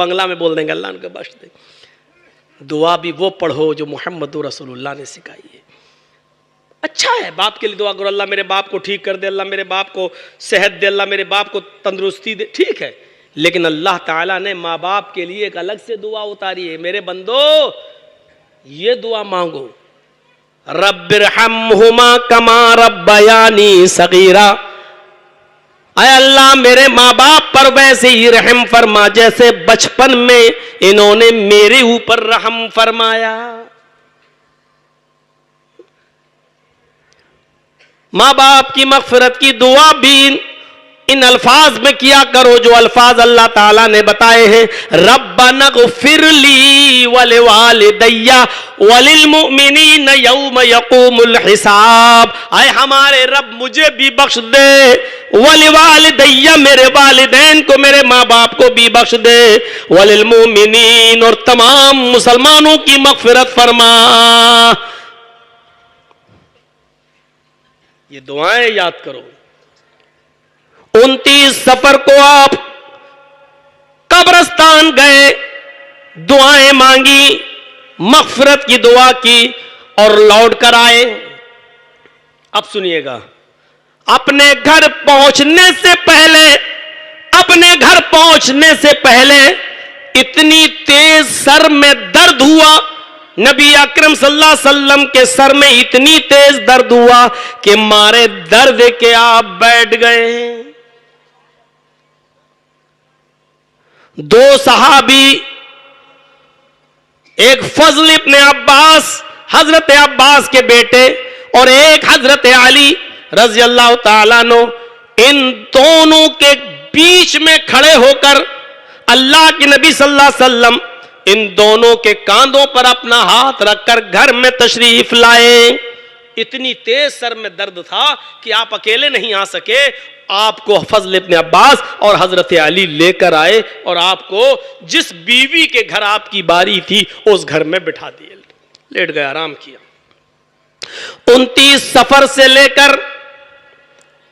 بنگلہ میں بول دیں گے اللہ ان کو بخش دے. دعا بھی وہ پڑھو جو محمد رسول اللہ نے سکھائی ہے. اچھا ہے باپ کے لیے دعا کرو, اللہ میرے باپ کو ٹھیک کر دے, اللہ میرے باپ کو صحت دے, اللہ میرے باپ کو تندرستی دے, ٹھیک ہے. لیکن اللہ تعالیٰ نے ماں باپ کے لیے ایک الگ سے دعا اتاری ہے. میرے بندو یہ دعا مانگو, رب ارحمہما کما ربیانی صغیرا, اے اللہ میرے ماں باپ پر ویسے ہی رحم فرما جیسے بچپن میں انہوں نے میرے اوپر رحم فرمایا. ماں باپ کی مغفرت کی دعا بھی ان الفاظ میں کیا کرو جو الفاظ اللہ تعالیٰ نے بتائے ہیں, ربنا اغفر لی ولوالدی وللمؤمنین یوم یقوم الحساب, اے ہمارے رب مجھے بھی بخش دے, ولوالدی میرے والدین کو میرے ماں باپ کو بھی بخش دے, وللمؤمنین اور تمام مسلمانوں کی مغفرت فرما. یہ دعائیں یاد کرو. 29 سفر کو آپ قبرستان گئے, دعائیں مانگی, مغفرت کی دعا کی اور لوٹ کر آئے. اب سنیے گا, اپنے گھر پہنچنے سے پہلے اتنی تیز سر میں درد ہوا, نبی اکرم صلی اللہ علیہ وسلم کے سر میں اتنی تیز درد ہوا کہ مارے درد کے آپ بیٹھ گئے. 2 صحابی, ایک فضل ابن عباس حضرت عباس کے بیٹے اور ایک حضرت علی رضی اللہ تعالیٰ عنہ, ان دونوں کے بیچ میں کھڑے ہو کر اللہ کے نبی صلی اللہ علیہ وسلم ان دونوں کے کاندھوں پر اپنا ہاتھ رکھ کر گھر میں تشریف لائے. اتنی تیز سر میں درد تھا کہ آپ اکیلے نہیں آ سکے, آپ کو فضل ابن عباس اور حضرت علی لے کر آئے اور آپ کو جس بیوی کے گھر آپ کی باری تھی اس گھر میں بٹھا دیے, لیٹ گئے, آرام کیا. 29 سفر سے لے کر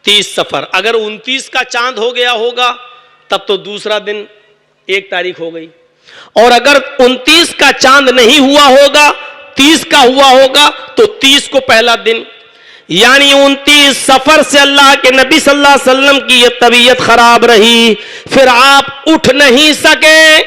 30 سفر, اگر 29 کا چاند ہو گیا ہوگا تب تو دوسرا دن 1 تاریخ ہو گئی, اور اگر 29 کا چاند نہیں ہوا ہوگا 30 کا ہوا ہوگا تو 30 کو پہلا دن. یعنی 29 سفر سے اللہ کے نبی صلی اللہ علیہ وسلم کی یہ طبیعت خراب رہی, پھر آپ اٹھ نہیں سکے.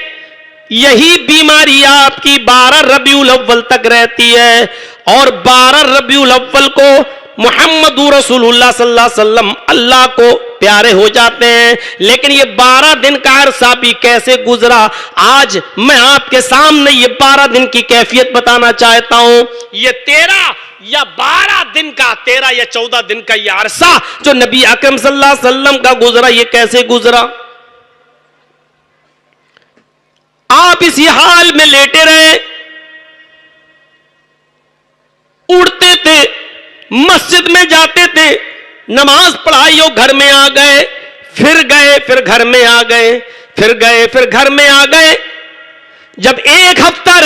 یہی بیماری آپ کی 12 ربیع الاول تک رہتی ہے, اور 12 ربیع الاول کو محمد رسول اللہ صلی اللہ علیہ وسلم اللہ کو پیارے ہو جاتے ہیں. لیکن یہ 12 دن کا عرصہ بھی کیسے گزرا, آج میں آپ کے سامنے یہ 12 دن کی کیفیت بتانا چاہتا ہوں. یہ 13 یا 12 دن کا, 13 یا 14 دن کا یہ عرصہ جو نبی اکرم صلی اللہ علیہ وسلم کا گزرا, یہ کیسے گزرا. آپ اسی حال میں لیٹے رہے, اڑتے تھے, مسجد میں جاتے تھے, نماز پڑھائی ہو گھر میں آ گئے, پھر گئے, پھر گھر میں آ گئے, پھر گئے, پھر گھر میں آ گئے. جب 1 ہفتہ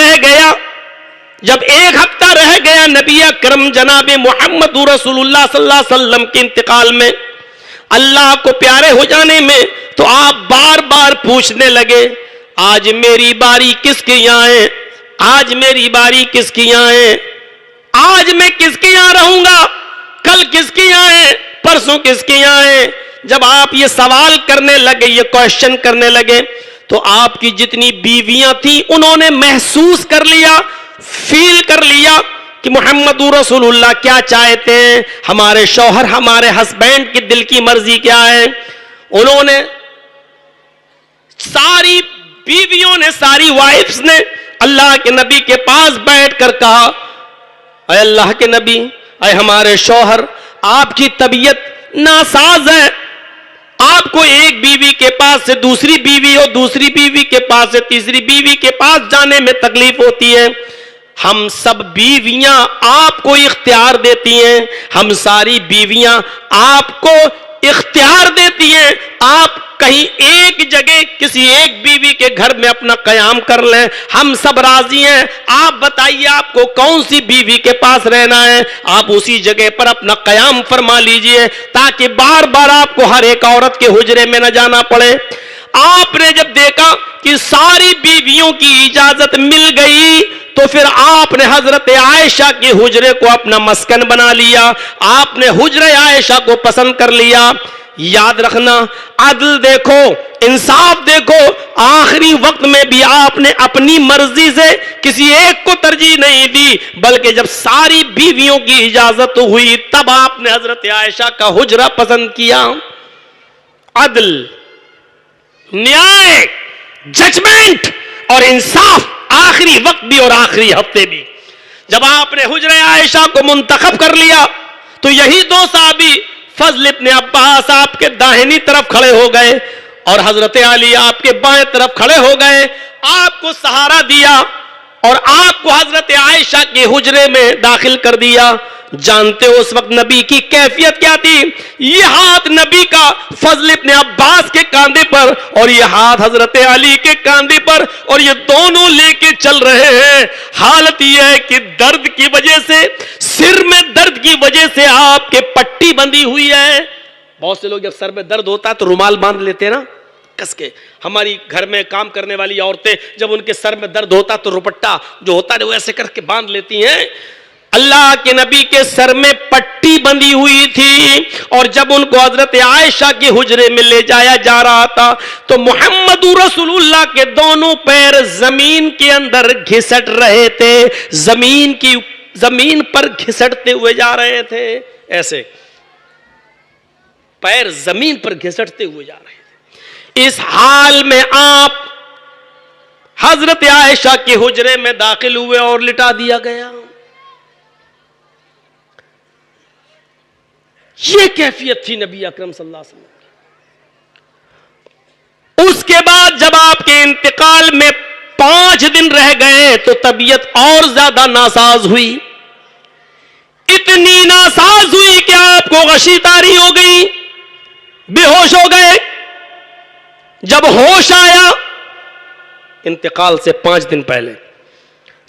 رہ گیا نبی اکرم جناب محمد رسول اللہ صلی اللہ علیہ وسلم کے انتقال میں, اللہ کو پیارے ہو جانے میں, تو آپ بار بار پوچھنے لگے, آج میری باری کس کے یہاں ہے, آج میری باری کس کے یہاں ہے, آج میں کس کے یہاں رہوں گا, کل کس کے یہاں ہے, پرسوں کس کے یہاں ہے. جب آپ یہ سوال کرنے لگے, یہ کوشچن کرنے لگے, تو آپ کی جتنی بیویاں تھیں انہوں نے محسوس کر لیا, فیل کر لیا کہ محمد رسول اللہ کیا چاہتے ہیں, ہمارے شوہر, ہمارے ہسبینڈ کی دل کی مرضی کیا ہے. انہوں نے ساری بیویوں نے, ساری وائفز نے اللہ کے نبی کے پاس بیٹھ کر کہا, اے اللہ کے نبی, اے ہمارے شوہر, آپ کی طبیعت ناساز ہے, آپ کو ایک بیوی کے پاس سے دوسری بیوی اور دوسری بیوی کے پاس سے تیسری بیوی کے پاس جانے میں تکلیف ہوتی ہے. ہم سب بیویاں آپ کو اختیار دیتی ہیں, ہم ساری بیویاں آپ کو اختیار دیتی ہیں, آپ کہیں ایک جگہ کسی ایک بیوی کے گھر میں اپنا قیام کر لیں, ہم سب راضی ہیں. آپ بتائیے آپ کو کون سی بیوی کے پاس رہنا ہے, آپ اسی جگہ پر اپنا قیام فرما لیجئے, تاکہ بار بار آپ کو ہر ایک عورت کے حجرے میں نہ جانا پڑے. آپ نے جب دیکھا کہ ساری بیویوں کی اجازت مل گئی تو پھر آپ نے حضرت عائشہ کے حجرے کو اپنا مسکن بنا لیا، آپ نے حجرے عائشہ کو پسند کر لیا۔ یاد رکھنا، عدل دیکھو، انصاف دیکھو، آخری وقت میں بھی آپ نے اپنی مرضی سے کسی ایک کو ترجیح نہیں دی، بلکہ جب ساری بیویوں کی اجازت ہوئی تب آپ نے حضرت عائشہ کا حجرہ پسند کیا۔ عدل، نیائے، ججمنٹ اور انصاف، آخری وقت بھی اور آخری ہفتے بھی۔ جب آپ نے حجرہ عائشہ کو منتخب کر لیا تو یہی دو صحابی فضل ابن عباس آپ کے داہنی طرف کھڑے ہو گئے اور حضرت علی آپ کے بائیں طرف کھڑے ہو گئے، آپ کو سہارا دیا اور آپ کو حضرت عائشہ کے حجرے میں داخل کر دیا۔ جانتے ہو اس وقت نبی کی کیفیت کیا تھی؟ یہ ہاتھ نبی کا فضل ابن عباس کے کاندھے پر اور یہ ہاتھ حضرت علی کے کاندھے پر، اور یہ دونوں لے کے چل رہے ہیں۔ حالت یہ ہے کہ درد کی وجہ سے، سر میں درد کی وجہ سے آپ کے پٹی بندھی ہوئی ہے۔ بہت سے لوگ جب سر میں درد ہوتا ہے تو رومال باندھ لیتے ہیں نا کس کے۔ ہماری گھر میں کام کرنے والی عورتیں جب ان کے سر میں درد ہوتا تو روپٹا جو ہوتا ہے وہ ایسے کر کے باندھ لیتی ہیں۔ اللہ کے نبی کے سر میں پٹی بندھی ہوئی تھی، اور جب ان کو حضرت عائشہ کے حجرے میں لے جایا جا رہا تھا تو محمد رسول اللہ کے دونوں پیر زمین کے اندر گھسٹ رہے تھے، زمین پر گھسٹتے ہوئے جا رہے تھے، ایسے پیر زمین پر گھسٹتے ہوئے جا رہے تھے۔ اس حال میں آپ حضرت عائشہ کے حجرے میں داخل ہوئے اور لٹا دیا گیا۔ یہ کیفیت تھی نبی اکرم صلی اللہ علیہ وسلم کی۔ اس کے بعد جب آپ کے انتقال میں 5 دن رہ گئے تو طبیعت اور زیادہ ناساز ہوئی، اتنی ناساز ہوئی کہ آپ کو غشی طاری ہو گئی، بے ہوش ہو گئے۔ جب ہوش آیا، انتقال سے 5 دن پہلے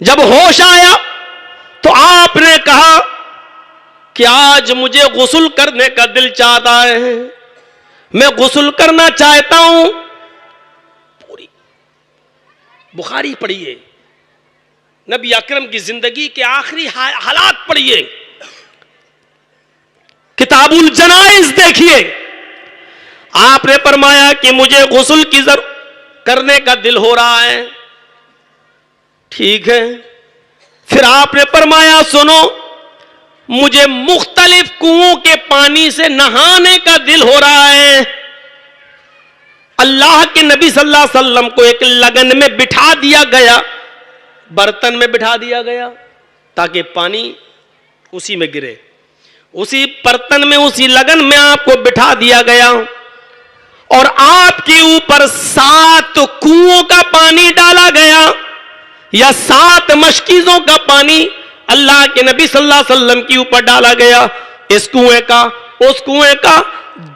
جب ہوش آیا تو آپ نے کہا کہ آج مجھے غسل کرنے کا دل چاہتا ہے، میں غسل کرنا چاہتا ہوں۔ پوری بخاری پڑھیے، نبی اکرم کی زندگی کے آخری حالات پڑھیے، کتاب الجنائز دیکھیے۔ آپ نے فرمایا کہ مجھے غسل کی کرنے کا دل ہو رہا ہے، ٹھیک ہے۔ پھر آپ نے فرمایا سنو، مجھے مختلف کنووں کے پانی سے نہانے کا دل ہو رہا ہے۔ اللہ کے نبی صلی اللہ علیہ وسلم کو ایک لگن میں بٹھا دیا گیا، برتن میں بٹھا دیا گیا تاکہ پانی اسی میں گرے، اسی برتن میں، اسی لگن میں آپ کو بٹھا دیا گیا، اور آپ کے اوپر 7 کنووں کا پانی ڈالا گیا یا 7 مشکیزوں کا پانی اللہ کے نبی صلی اللہ علیہ وسلم کے اوپر ڈالا گیا۔ اس کنویں کا اس کنویں کا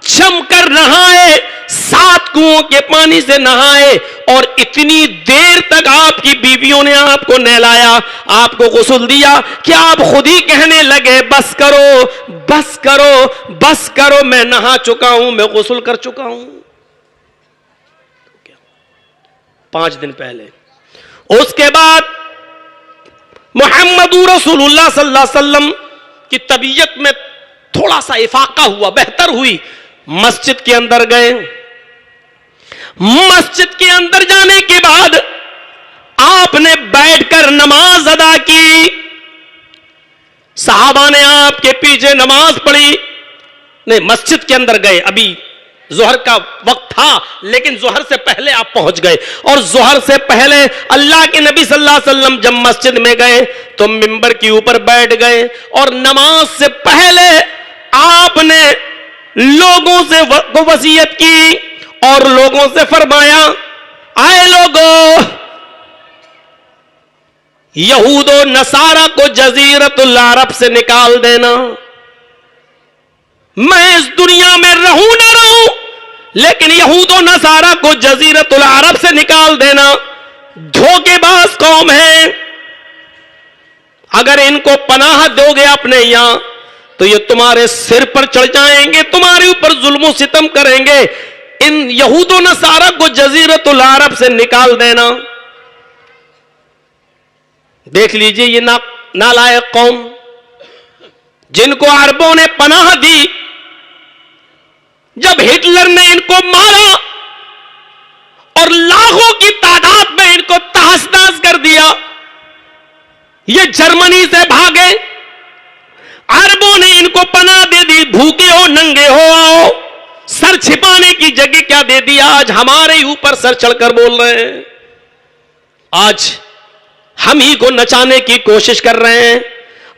جم کر نہائے، 7 کنووں کے پانی سے نہائے، اور اتنی دیر تک آپ کی بیویوں نے آپ کو نہلایا، آپ کو غسل دیا کہ آپ خود ہی کہنے لگے بس کرو بس کرو بس کرو، میں نہا چکا ہوں، میں غسل کر چکا ہوں۔ 5 دن پہلے۔ اس کے بعد محمد رسول اللہ صلی اللہ علیہ وسلم کی طبیعت میں تھوڑا سا افاقہ ہوا، بہتر ہوئی۔ مسجد کے اندر گئے، مسجد کے اندر جانے کے بعد آپ نے بیٹھ کر نماز ادا کی، صحابہ نے آپ کے پیچھے نماز پڑھی۔ نہیں، مسجد کے اندر گئے، ابھی ظہر کا وقت تھا لیکن ظہر سے پہلے آپ پہنچ گئے، اور ظہر سے پہلے اللہ کے نبی صلی اللہ علیہ وسلم جب مسجد میں گئے تو منبر کے اوپر بیٹھ گئے، اور نماز سے پہلے آپ نے لوگوں سے وصیت کی اور لوگوں سے فرمایا، آئے لوگوں، یہود و نصارہ کو جزیرت العرب سے نکال دینا۔ میں اس دنیا میں رہوں نہ رہوں لیکن یہود و نصارہ کو جزیرت العرب سے نکال دینا۔ دھوکے باز قوم ہے، اگر ان کو پناہ دو گے اپنے یہاں تو یہ تمہارے سر پر چڑھ جائیں گے، تمہارے اوپر ظلم و ستم کریں گے۔ ان یہود و نصارہ کو جزیرۃ العرب سے نکال دینا. دیکھ لیجئے یہ نالائق قوم جن کو عربوں نے پناہ دی، جب ہٹلر نے ان کو مارا اور لاکھوں کی تعداد میں ان کو تہس نہس کر دیا، یہ جرمنی سے بھاگے، عربوں نے ان کو پناہ دے دی، بھوکے ہو ننگے ہو آؤ. سر چھپانے کی جگہ کیا دے دیا، آج ہمارے اوپر سر چڑھ کر بول رہے ہیں، آج ہم ہی کو نچانے کی کوشش کر رہے ہیں،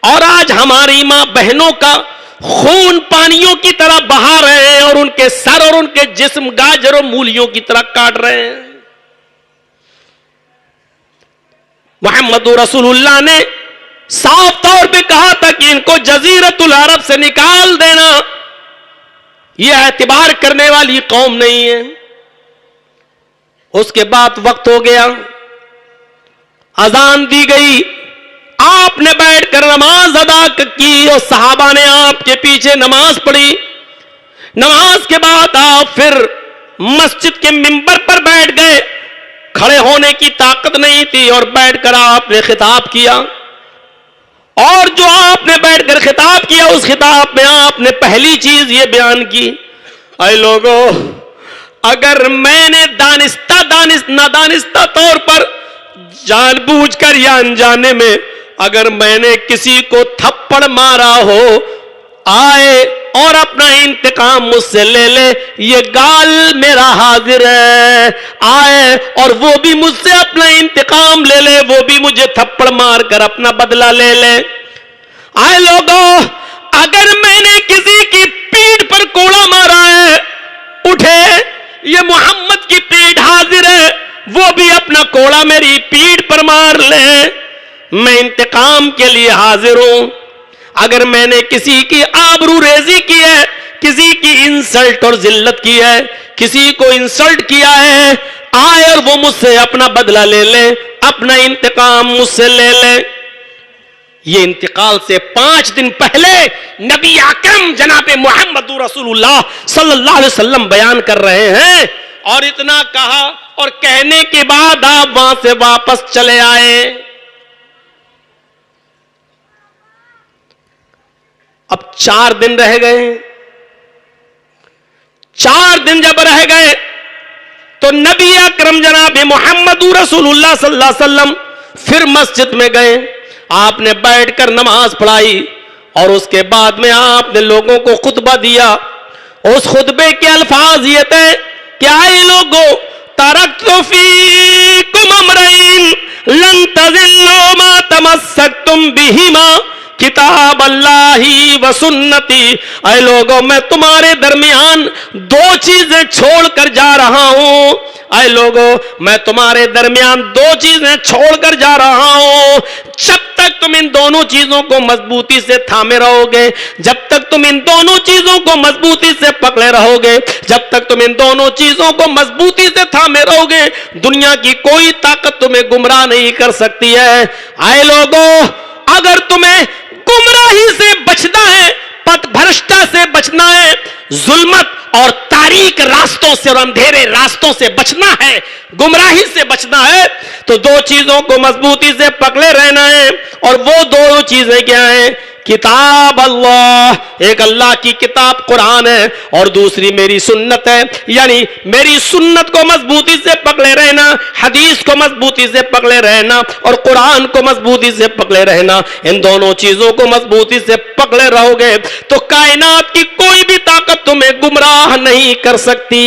اور آج ہماری ماں بہنوں کا خون پانیوں کی طرح بہا رہے ہیں اور ان کے سر اور ان کے جسم گاجر و مولیوں کی طرح کاٹ رہے ہیں. محمد رسول اللہ نے صاف طور پہ کہا تھا کہ ان کو جزیرۃ العرب سے نکال دینا. یہ اعتبار کرنے والی قوم نہیں ہے. اس کے بعد وقت ہو گیا، اذان دی گئی، آپ نے بیٹھ کر نماز ادا کی اور صحابہ نے آپ کے پیچھے نماز پڑھی. نماز کے بعد آپ پھر مسجد کے منبر پر بیٹھ گئے. کھڑے ہونے کی طاقت نہیں تھی اور بیٹھ کر آپ نے خطاب کیا، اور جو آپ نے بیٹھ کر خطاب کیا اس خطاب میں آپ نے پہلی چیز یہ بیان کی، اے لوگو، اگر میں نے نادانستہ طور پر جان بوجھ کر یا انجانے میں اگر میں نے کسی کو تھپڑ مارا ہو، آئے اور اپنا انتقام مجھ سے لے لے، یہ گال میرا حاضر ہے، آئے اور وہ بھی مجھ سے اپنا انتقام لے لے، وہ بھی مجھے تھپڑ مار کر اپنا بدلہ لے لے. آئے لوگوں، اگر میں نے کسی کی پیٹھ پر کوڑا مارا ہے، اٹھے، یہ محمد کی پیٹھ حاضر ہے، وہ بھی اپنا کوڑا میری پیٹھ پر مار لے، میں انتقام کے لیے حاضر ہوں. اگر میں نے کسی کی آبرو ریزی کی ہے، کسی کی انسلٹ اور ذلت کی ہے، کسی کو انسلٹ کیا ہے، آئے اور وہ مجھ سے اپنا بدلہ لے لے، اپنا انتقام مجھ سے لے لے. یہ انتقال سے 5 دن پہلے نبی اکرم جناب محمد رسول اللہ صلی اللہ علیہ وسلم بیان کر رہے ہیں، اور اتنا کہا اور کہنے کے بعد آپ وہاں سے واپس چلے آئے. اب 4 دن رہ گئے. 4 دن جب رہ گئے تو نبی اکرم جناب محمد رسول اللہ صلی اللہ علیہ وسلم پھر مسجد میں گئے. آپ نے بیٹھ کر نماز پڑھائی اور اس کے بعد میں آپ نے لوگوں کو خطبہ دیا. اس خطبے کے الفاظ یہ تھے کہ آئے لوگوں، ترکت فیکم امرین لن تضلوا ما تمسکتم بہما کتاب اللہ و سنتی. اے لوگوں، میں تمہارے درمیان 2 چیزیں چھوڑ کر جا رہا ہوں. اے لوگوں، میں تمہارے درمیان 2 چیزیں چھوڑ کر جا رہا ہوں. جب تک تم ان دونوں چیزوں کو مضبوطی سے تھامے رہو گے، جب تک تم ان دونوں چیزوں کو مضبوطی سے پکڑے رہو گے، جب تک تم ان دونوں چیزوں کو مضبوطی سے تھامے رہو گے، دنیا کی کوئی طاقت تمہیں گمراہ نہیں کر سکتی ہے. اے لوگوں، اگر تمہیں گمراہی سے بچنا ہے، پت بھرشتا سے بچنا ہے، ظلمت اور تاریک راستوں سے اور اندھیرے راستوں سے بچنا ہے، گمراہی سے بچنا ہے، تو 2 چیزوں کو مضبوطی سے پکڑے رہنا ہے. اور وہ 2 چیزیں کیا ہیں؟ کتاب اللہ، ایک اللہ کی کتاب قرآن ہے، اور دوسری میری سنت ہے. یعنی میری سنت کو مضبوطی سے پکڑے رہنا، حدیث کو مضبوطی سے پکڑے رہنا، اور قرآن کو مضبوطی سے پکڑے رہنا. ان دونوں چیزوں کو مضبوطی سے پکڑے رہو گے تو کائنات کی کوئی بھی طاقت تمہیں گمراہ نہیں کر سکتی.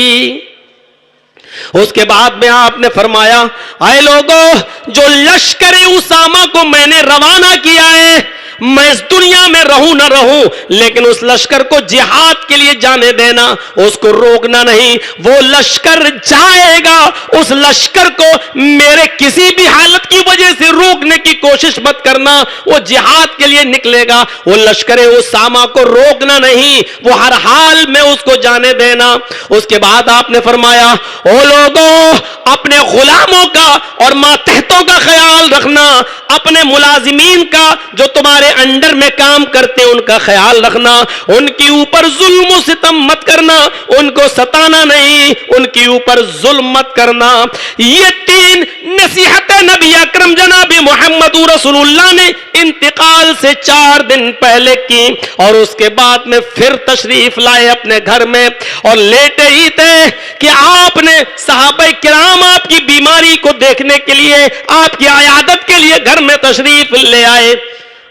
اس کے بعد میں آپ نے فرمایا، اے لوگوں، جو لشکر اسامہ کو میں نے روانہ کیا ہے، میں اس دنیا میں رہوں نہ رہوں، لیکن اس لشکر کو جہاد کے لیے جانے دینا، اس کو روکنا نہیں. وہ لشکر جائے گا، اس لشکر کو میرے کسی بھی حالت کی وجہ سے روکنے کی کوشش مت کرنا، وہ جہاد کے لیے نکلے گا، وہ لشکر اسامہ کو روکنا نہیں، وہ ہر حال میں اس کو جانے دینا۔ اس کے بعد آپ نے فرمایا او لوگوں اپنے غلاموں کا اور ماتحتوں کا خیال رکھنا، اپنے ملازمین کا جو تمہارے انڈر میں کام کرتے ان کا خیال رکھنا، ان کے اوپر ظلم و ستم مت کرنا، ان کو ستانا نہیں، ان کے اوپر ظلم مت کرنا۔ یہ 3 نصیحتیں نبی اکرم جناب محمد رسول اللہ نے انتقال سے 4 دن پہلے کی، اور اس کے بعد میں پھر تشریف لائے اپنے گھر میں، اور لیٹے ہی تھے کہ آپ نے صحابہ کرام آپ کی بیماری کو دیکھنے کے لیے، آپ کی عیادت کے لیے گھر میں تشریف لے آئے۔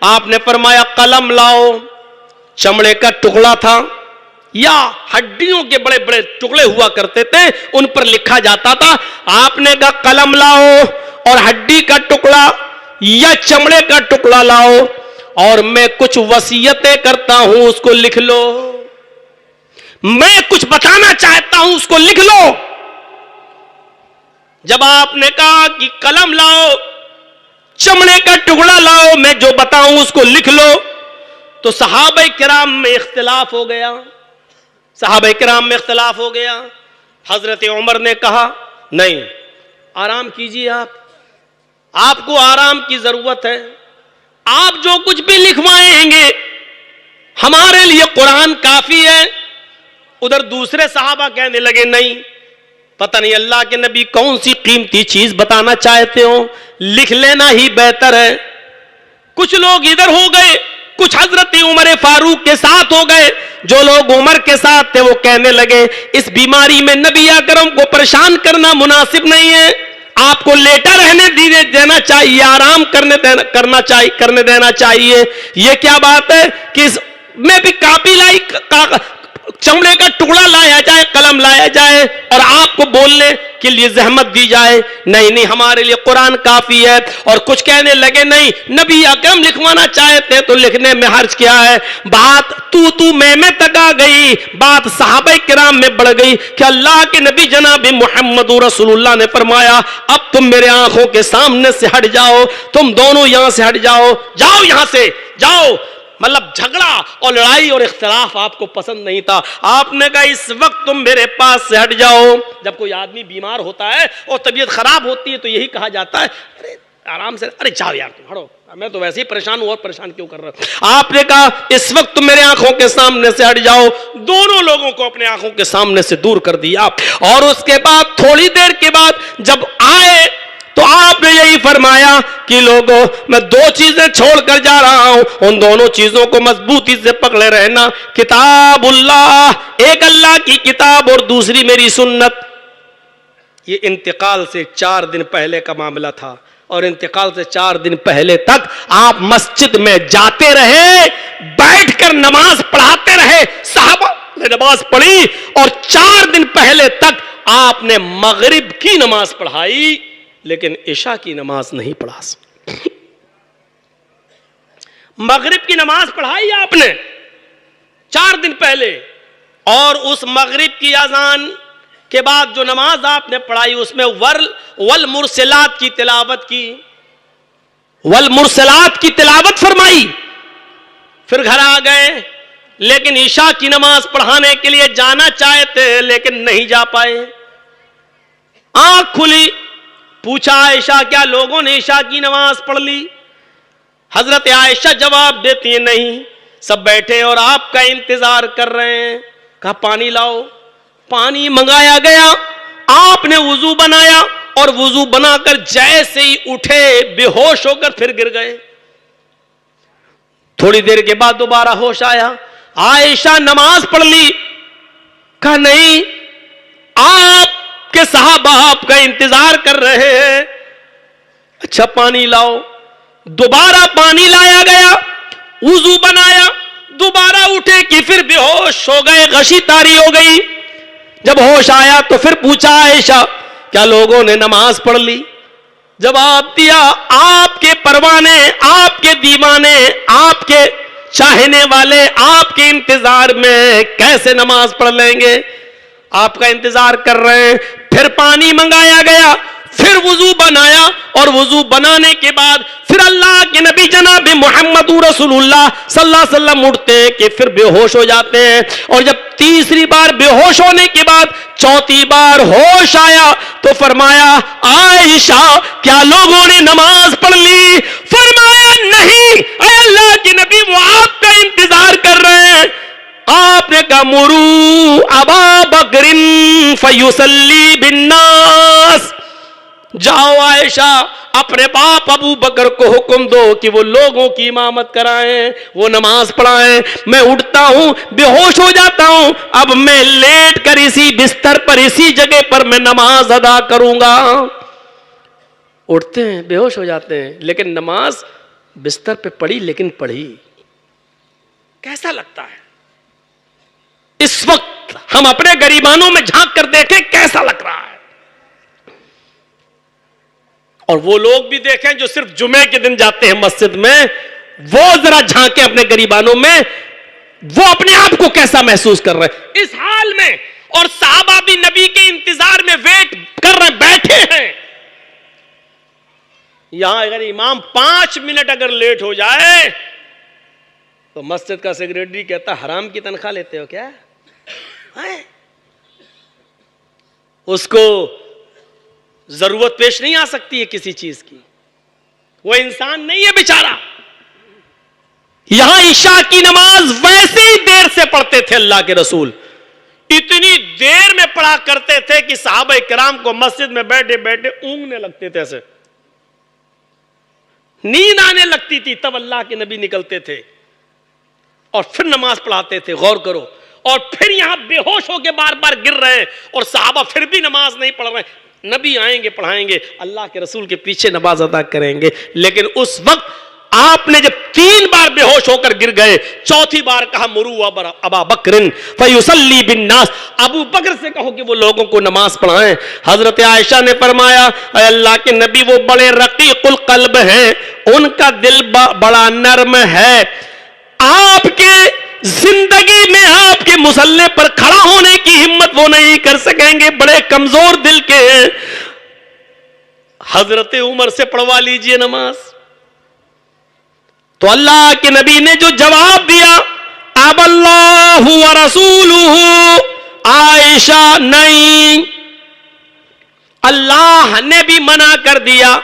آپ نے فرمایا قلم لاؤ، چمڑے کا ٹکڑا تھا یا ہڈیوں کے بڑے بڑے ٹکڑے ہوا کرتے تھے، ان پر لکھا جاتا تھا۔ آپ نے کہا قلم لاؤ اور ہڈی کا ٹکڑا یا چمڑے کا ٹکڑا لاؤ، اور میں کچھ وصیتیں کرتا ہوں، اس کو لکھ لو۔ میں کچھ بتانا چاہتا ہوں، اس کو لکھ لو۔ جب آپ نے کہا کہ قلم لاؤ، چمڑے کا ٹکڑا لاؤ، میں جو بتاؤں اس کو لکھ لو، تو صحابہ کرام میں اختلاف ہو گیا۔ صحابہ کرام میں اختلاف ہو گیا۔ حضرت عمر نے کہا نہیں، آرام کیجیے، آپ کو آرام کی ضرورت ہے، آپ جو کچھ بھی لکھوائیں گے ہمارے لیے قرآن کافی ہے۔ ادھر دوسرے صحابہ کہنے لگے نہیں، پتہ نہیں اللہ کے نبی کون سی قیمتی چیز بتانا چاہتے ہو، لکھ لینا ہی بہتر ہے۔ کچھ لوگ ادھر ہو گئے، کچھ حضرت عمر فاروق کے ساتھ ہو گئے۔ جو لوگ عمر کے ساتھ تھے وہ کہنے لگے اس بیماری میں نبی اکرم کو پریشان کرنا مناسب نہیں ہے، آپ کو لیٹا رہنے دینا چاہیے، آرام کرنے دینا چاہیے۔ یہ کیا بات ہے کہ اس میں بھی کاپی لائی، چمڑے کا ٹکڑا لایا جائے، قلم لایا جائے اور آپ کو بولنے کے لیے زحمت دی جائے؟ نہیں، ہمارے لیے قرآن کافی ہے۔ اور کچھ کہنے لگے نہیں، نبی اکرم لکھوانا چاہتے تو لکھنے میں حرج کیا ہے۔ بات تو میں تک آ گئی، بات صحابہ کرام میں بڑھ گئی کہ اللہ کے نبی جناب محمد رسول اللہ نے فرمایا اب تم میرے آنکھوں کے سامنے سے ہٹ جاؤ، تم دونوں یہاں سے ہٹ جاؤ، جاؤ یہاں سے جاؤ۔ مطلب جھگڑا اور لڑائی اور اختلاف آپ کو پسند نہیں تھا۔ آپ نے کہا اس وقت تم میرے پاس سے ہٹ جاؤ۔ جب کوئی آدمی بیمار ہوتا ہے اور طبیعت خراب ہوتی ہے تو یہی کہا جاتا ہے ارے آرام سے، ارے جاؤ یار تم ہٹو، میں تو ویسے ہی پریشان ہوں اور پریشان کیوں کر رہا ہوں۔ آپ نے کہا اس وقت تم میرے آنکھوں کے سامنے سے ہٹ جاؤ۔ دونوں لوگوں کو اپنے آنکھوں کے سامنے سے دور کر دیا، اور اس کے بعد تھوڑی دیر کے بعد جب آئے تو آپ نے یہی فرمایا کہ لوگوں میں 2 چیزیں چھوڑ کر جا رہا ہوں، ان دونوں چیزوں کو مضبوطی سے پکڑے رہنا، کتاب اللہ، ایک اللہ کی کتاب، اور دوسری میری سنت۔ یہ انتقال سے 4 دن پہلے کا معاملہ تھا، اور انتقال سے 4 دن پہلے تک آپ مسجد میں جاتے رہے، بیٹھ کر نماز پڑھاتے رہے، صحابہ نے نماز پڑھی، اور 4 دن پہلے تک آپ نے مغرب کی نماز پڑھائی لیکن عشاء کی نماز نہیں پڑھا سکتے۔ مغرب کی نماز پڑھائی آپ نے 4 دن پہلے، اور اس مغرب کی اذان کے بعد جو نماز آپ نے پڑھائی اس میں والمرسلات کی تلاوت کی، والمرسلات کی تلاوت فرمائی، پھر گھر آ گئے، لیکن عشاء کی نماز پڑھانے کے لیے جانا چاہتے لیکن نہیں جا پائے۔ آنکھ کھلی، پوچھا عائشہ کیا لوگوں نے عشاء کی نماز پڑھ لی؟ حضرت عائشہ جواب دیتی ہیں نہیں، سب بیٹھے اور آپ کا انتظار کر رہے ہیں۔ کہا پانی لاؤ، پانی منگایا گیا، آپ نے وضو بنایا، اور وضو بنا کر جیسے ہی اٹھے بے ہوش ہو کر پھر گر گئے۔ تھوڑی دیر کے بعد دوبارہ ہوش آیا، عائشہ نماز پڑھ لی؟ کہا نہیں، آپ کے صحابہ آپ کا انتظار کر رہے ہیں۔ اچھا پانی لاؤ، دوبارہ پانی لایا گیا، وضو بنایا، دوبارہ اٹھے کہ پھر بے ہوش ہو گئے، غشی طاری ہو گئی۔ جب ہوش آیا تو پھر پوچھا عائشہ کیا لوگوں نے نماز پڑھ لی؟ جواب دیا آپ کے پروانے، آپ کے دیوانے، آپ کے چاہنے والے آپ کے انتظار میں کیسے نماز پڑھ لیں گے، آپ کا انتظار کر رہے ہیں۔ پھر پانی منگایا گیا، پھر وضو بنایا، اور وضو بنانے کے بعد پھر اللہ جناب محمد رسول اللہ صلی اللہ علیہ وسلم اٹھتے ہیں کہ پھر بے ہوش ہو جاتے ہیں، اور جب تیسری بار بے ہوش ہونے کے بعد چوتھی بار ہوش آیا تو فرمایا عائشہ کیا لوگوں نے نماز پڑھ لی؟ فرمایا نہیں اے اللہ کے نبی، وہ آپ کا انتظار کر رہے ہیں۔ آپ نے کہا مرو ابا بکر فیصلی بالناس، جاؤ عائشہ اپنے باپ ابو بکر کو حکم دو کہ وہ لوگوں کی امامت کرائیں، وہ نماز پڑھائیں۔ میں اٹھتا ہوں، بے ہوش ہو جاتا ہوں، اب میں لیٹ کر اسی بستر پر اسی جگہ پر میں نماز ادا کروں گا۔ اٹھتے ہیں، بے ہوش ہو جاتے ہیں، لیکن نماز بستر پہ پڑھی، لیکن پڑھی۔ کیسا لگتا ہے اس وقت؟ ہم اپنے گریبانوں میں جھانک کر دیکھیں کیسا لگ رہا ہے، اور وہ لوگ بھی دیکھیں جو صرف جمعے کے دن جاتے ہیں مسجد میں، وہ ذرا جھانکیں اپنے گریبانوں میں، وہ اپنے آپ کو کیسا محسوس کر رہے ہیں اس حال میں۔ اور صحابہ بھی نبی کے انتظار میں ویٹ کر رہے، بیٹھے ہیں۔ یہاں اگر امام 5 منٹ اگر لیٹ ہو جائے تو مسجد کا سیکریٹری کہتا حرام کی تنخواہ لیتے ہو کیا؟ اس کو ضرورت پیش نہیں آ سکتی ہے کسی چیز کی، وہ انسان نہیں ہے بیچارہ۔ یہاں عشاء کی نماز ویسے ہی دیر سے پڑھتے تھے اللہ کے رسول، اتنی دیر میں پڑھا کرتے تھے کہ صحابہ کرام کو مسجد میں بیٹھے بیٹھے اونگنے لگتے تھے، ایسے نیند آنے لگتی تھی، تب اللہ کے نبی نکلتے تھے اور پھر نماز پڑھاتے تھے۔ غور کرو، اور پھر یہاں بے ہوش ہو کے بار بار گر رہے ہیں، اور صحابہ پھر بھی نماز نہیں پڑھ رہے ہیں۔ نبی آئیں گے، پڑھائیں گے، اللہ کے رسول کے پیچھے نماز ادا کریں گے، لیکن اس وقت آپ نے جب 3 بار بے ہوش ہو کر گر گئے، چوتھی بار کہا مرو ابا بکر فیصلی بالناس، ابو بکر سے کہو کہ وہ لوگوں کو نماز پڑھائیں۔ حضرت عائشہ نے فرمایا اے اللہ کے نبی، وہ بڑے رقیق القلب ہیں، ان کا دل بڑا نرم ہے، آپ کے زندگی میں آپ کے مصلی پر کھڑا ہونے کی ہمت وہ نہیں کر سکیں گے، بڑے کمزور دل کے ہیں۔ حضرت عمر سے پڑھوا لیجئے نماز۔ تو اللہ کے نبی نے جو جواب دیا، اب اللہ ورسولہ، عائشہ نہیں، اللہ نے بھی منع کر دیا،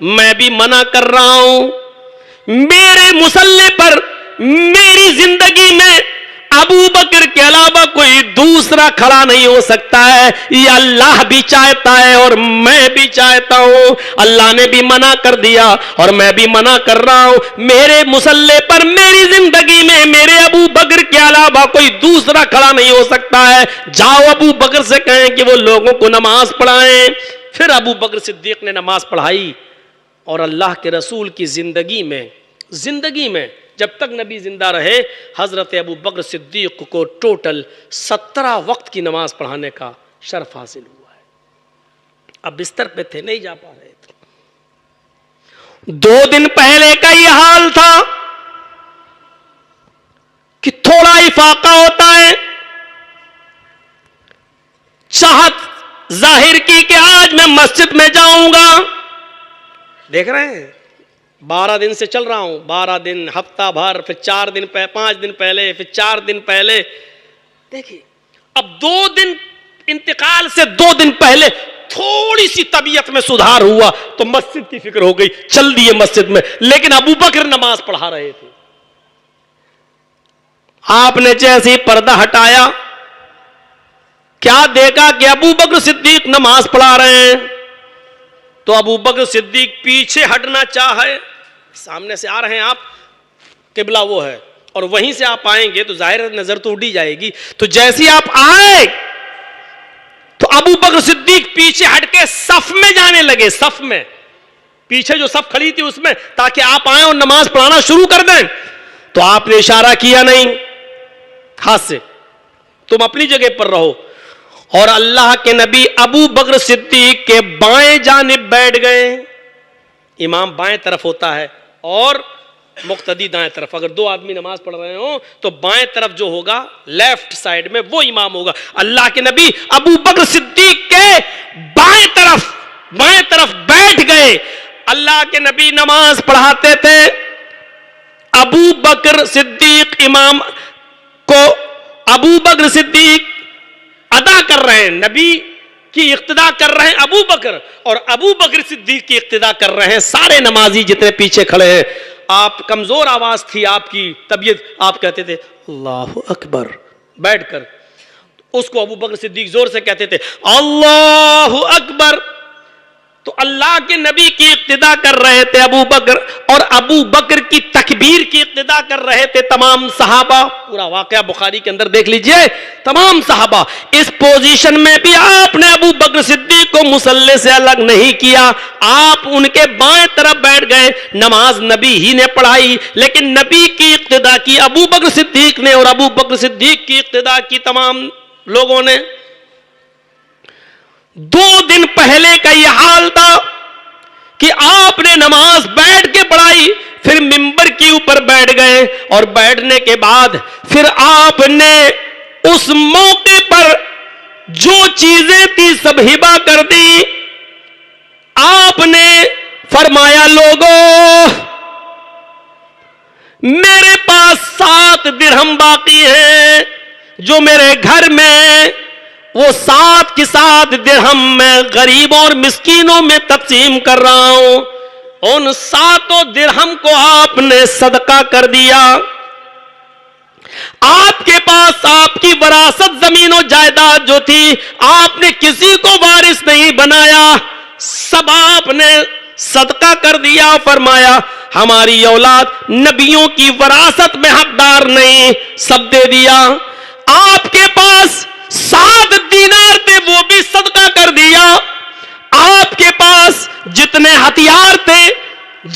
میں بھی منع کر رہا ہوں۔ میرے مصلی پر میری زندگی میں ابو بکر کے علاوہ کوئی دوسرا کھڑا نہیں ہو سکتا ہے، یہ اللہ بھی چاہتا ہے اور میں بھی چاہتا ہوں۔ اللہ نے بھی منع کر دیا اور میں بھی منع کر رہا ہوں، میرے مصلی پر میری زندگی میں میرے ابو بکر کے علاوہ کوئی دوسرا کھڑا نہیں ہو سکتا ہے۔ جاؤ ابو بکر سے کہیں کہ وہ لوگوں کو نماز پڑھائیں۔ پھر ابو بکر صدیق نے نماز پڑھائی، اور اللہ کے رسول کی زندگی میں جب تک نبی زندہ رہے، حضرت ابو بکر صدیق کو ٹوٹل 17 وقت کی نماز پڑھانے کا شرف حاصل ہوا ہے۔ اب بستر پہ تھے، نہیں جا پا رہے تھے۔ 2 دن پہلے کا یہ حال تھا کہ تھوڑا افاقہ ہوتا ہے، چاہت ظاہر کی کہ آج میں مسجد میں جاؤں گا، دیکھ رہے ہیں 12 دن سے چل رہا ہوں، 12 دن، ہفتہ بھر، پھر 4 دن 5 دن پہلے، پھر 4 دن پہلے۔ دیکھیے اب 2 دن انتقال سے 2 دن پہلے تھوڑی سی طبیعت میں سدھار ہوا تو مسجد کی فکر ہو گئی، چل دیے مسجد میں، لیکن ابو بکر نماز پڑھا رہے تھے۔ آپ نے جیسے ہی پردہ ہٹایا، کیا دیکھا کہ ابو بکر صدیق نماز پڑھا رہے ہیں، تو ابو بکر صدیق پیچھے ہٹنا چاہے، سامنے سے آ رہے ہیں آپ، قبلہ وہ ہے، اور وہیں سے آپ آئیں گے تو ظاہر نظر تو اڑی جائے گی، تو جیسے ہی آپ آئے تو ابو بکر صدیق پیچھے ہٹ کے صف میں جانے لگے، صف میں، پیچھے جو صف کھڑی تھی اس میں، تاکہ آپ آئیں اور نماز پڑھانا شروع کر دیں۔ تو آپ نے اشارہ کیا نہیں ہاتھ سے، تم اپنی جگہ پر رہو، اور اللہ کے نبی ابو بکر صدیق کے بائیں جانب بیٹھ گئے۔ امام بائیں طرف ہوتا ہے اور مقتدی دائیں طرف، اگر 2 آدمی نماز پڑھ رہے ہوں تو بائیں طرف جو ہوگا لیفٹ سائیڈ میں وہ امام ہوگا۔ اللہ کے نبی ابو بکر صدیق کے بائیں طرف بیٹھ گئے۔ اللہ کے نبی نماز پڑھاتے تھے، ابو بکر صدیق امام کو ابو بکر صدیق ادا کر رہے ہیں، نبی کی اقتدا کر رہے ہیں ابو بکر، اور ابو بکر صدیق کی اقتدا کر رہے ہیں سارے نمازی جتنے پیچھے کھڑے ہیں. آپ کمزور آواز تھی آپ کی طبیعت، آپ کہتے تھے اللہ اکبر بیٹھ کر، اس کو ابو بکر صدیق زور سے کہتے تھے اللہ اکبر. تو اللہ کے نبی کی اقتدا کر رہے تھے ابو بکر، اور ابو بکر کی تکبیر کی اقتدا کر رہے تھے تمام صحابہ. پورا واقعہ بخاری کے اندر دیکھ لیجئے. تمام صحابہ اس پوزیشن میں بھی آپ نے ابو بکر صدیق کو مصلی سے الگ نہیں کیا، آپ ان کے بائیں طرف بیٹھ گئے. نماز نبی ہی نے پڑھائی، لیکن نبی کی اقتدا کی ابو بکر صدیق نے، اور ابو بکر صدیق کی اقتدا کی تمام لوگوں نے. 2 دن پہلے کا یہ حال تھا کہ آپ نے نماز بیٹھ کے پڑھائی، پھر منبر کے اوپر بیٹھ گئے، اور بیٹھنے کے بعد پھر آپ نے اس موقع پر جو چیزیں تھی سب ہبا کر دی. آپ نے فرمایا لوگوں میرے پاس 7 درہم باقی ہیں جو میرے گھر میں، وہ 7 کی 7 درہم میں غریبوں اور مسکینوں میں تقسیم کر رہا ہوں. ان 7 درہم کو آپ نے صدقہ کر دیا. آپ کے پاس آپ کی وراثت زمین و جائیداد جو تھی، آپ نے کسی کو وارث نہیں بنایا، سب آپ نے صدقہ کر دیا. فرمایا ہماری اولاد نبیوں کی وراثت میں حقدار نہیں، سب دے دیا. آپ کے پاس 7 دینار تھے، وہ بھی صدقہ کر دیا. آپ کے پاس جتنے ہتھیار تھے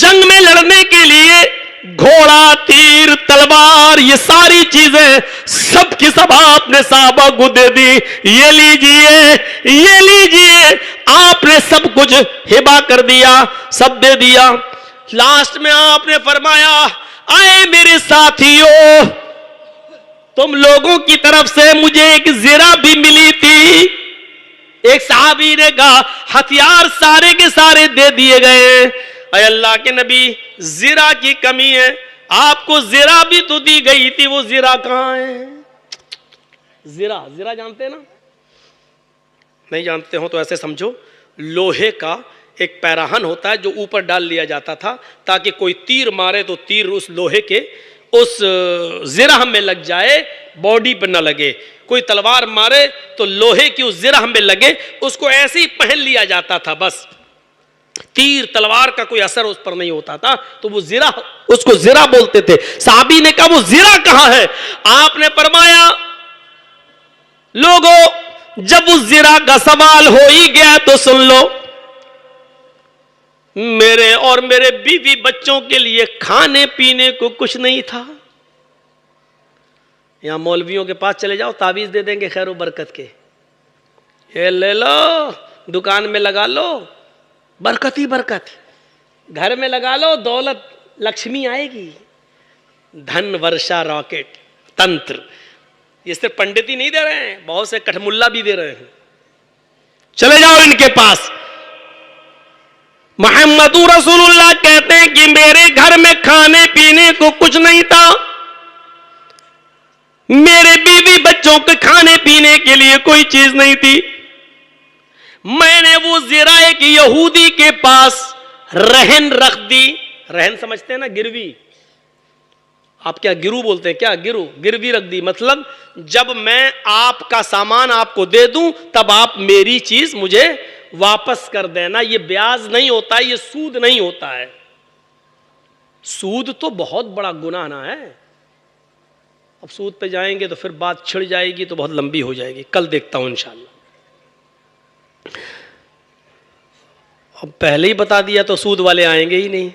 جنگ میں لڑنے کے لیے، گھوڑا، تیر، تلوار، یہ ساری چیزیں سب کی سب آپ نے صحابہ کو دے دی. یہ لیجئے، یہ لیجئے. آپ نے سب کچھ ہبا کر دیا، سب دے دیا. لاسٹ میں آپ نے فرمایا آئے میرے ساتھیوں، تم لوگوں کی طرف سے مجھے ایک زرہ بھی ملی تھی. ایک صحابی نے کہا ہتھیار سارے کے سارے دے دیے گئے. اے اللہ کے نبی، زرہ کی کمی ہے، آپ کو زرہ بھی تو دی گئی تھی، وہ زرہ کہاں ہے؟ زرہ جانتے ہیں نا؟ نہیں جانتے ہو تو ایسے سمجھو، لوہے کا ایک پیراہن ہوتا ہے جو اوپر ڈال لیا جاتا تھا تاکہ کوئی تیر مارے تو تیر اس لوہے کے اس زرہ میں لگ جائے، باڈی پر نہ لگے. کوئی تلوار مارے تو لوہے کی اس زرہ میں لگے، اس کو ایسے ہی پہن لیا جاتا تھا، بس تیر تلوار کا کوئی اثر اس پر نہیں ہوتا تھا. تو وہ زرہ، اس کو زرہ بولتے تھے. صحابی نے کہا وہ زرہ کہاں ہے؟ آپ نے فرمایا لوگوں جب اس زرہ کا سوال ہو ہی گیا تو سن لو، میرے اور میرے بیوی بچوں کے لیے کھانے پینے کو کچھ نہیں تھا. یہاں مولویوں کے پاس چلے جاؤ، تعویذ دے دیں گے خیر و برکت کے، یہ لے لو، دکان میں لگا لو، برکت ہی برکت، گھر میں لگا لو، دولت لکشمی آئے گی. دھن ورشا راکٹ تنتر، یہ صرف پنڈت ہی نہیں دے رہے ہیں، بہت سے کٹھ ملا بھی دے رہے ہیں. چلے جاؤ ان کے پاس. محمد رسول اللہ کہتے ہیں کہ میرے گھر میں کھانے پینے کو کچھ نہیں تھا، میرے بیوی بچوں کے کھانے پینے کے لیے کوئی چیز نہیں تھی. میں نے وہ زرہ ایک یہودی کے پاس رہن رکھ دی. رہن سمجھتے ہیں نا، گروی. آپ کیا گرو بولتے ہیں؟ کیا گرو؟ گروی رکھ دی. مطلب جب میں آپ کا سامان آپ کو دے دوں تب آپ میری چیز مجھے واپس کر دینا. یہ بیاج نہیں ہوتا ہے، یہ سود نہیں ہوتا ہے. سود تو بہت بڑا گناہ نہ ہے. اب سود پہ جائیں گے تو پھر بات چھڑ جائے گی تو بہت لمبی ہو جائے گی، کل دیکھتا ہوں انشاءاللہ. اب پہلے ہی بتا دیا تو سود والے آئیں گے ہی نہیں.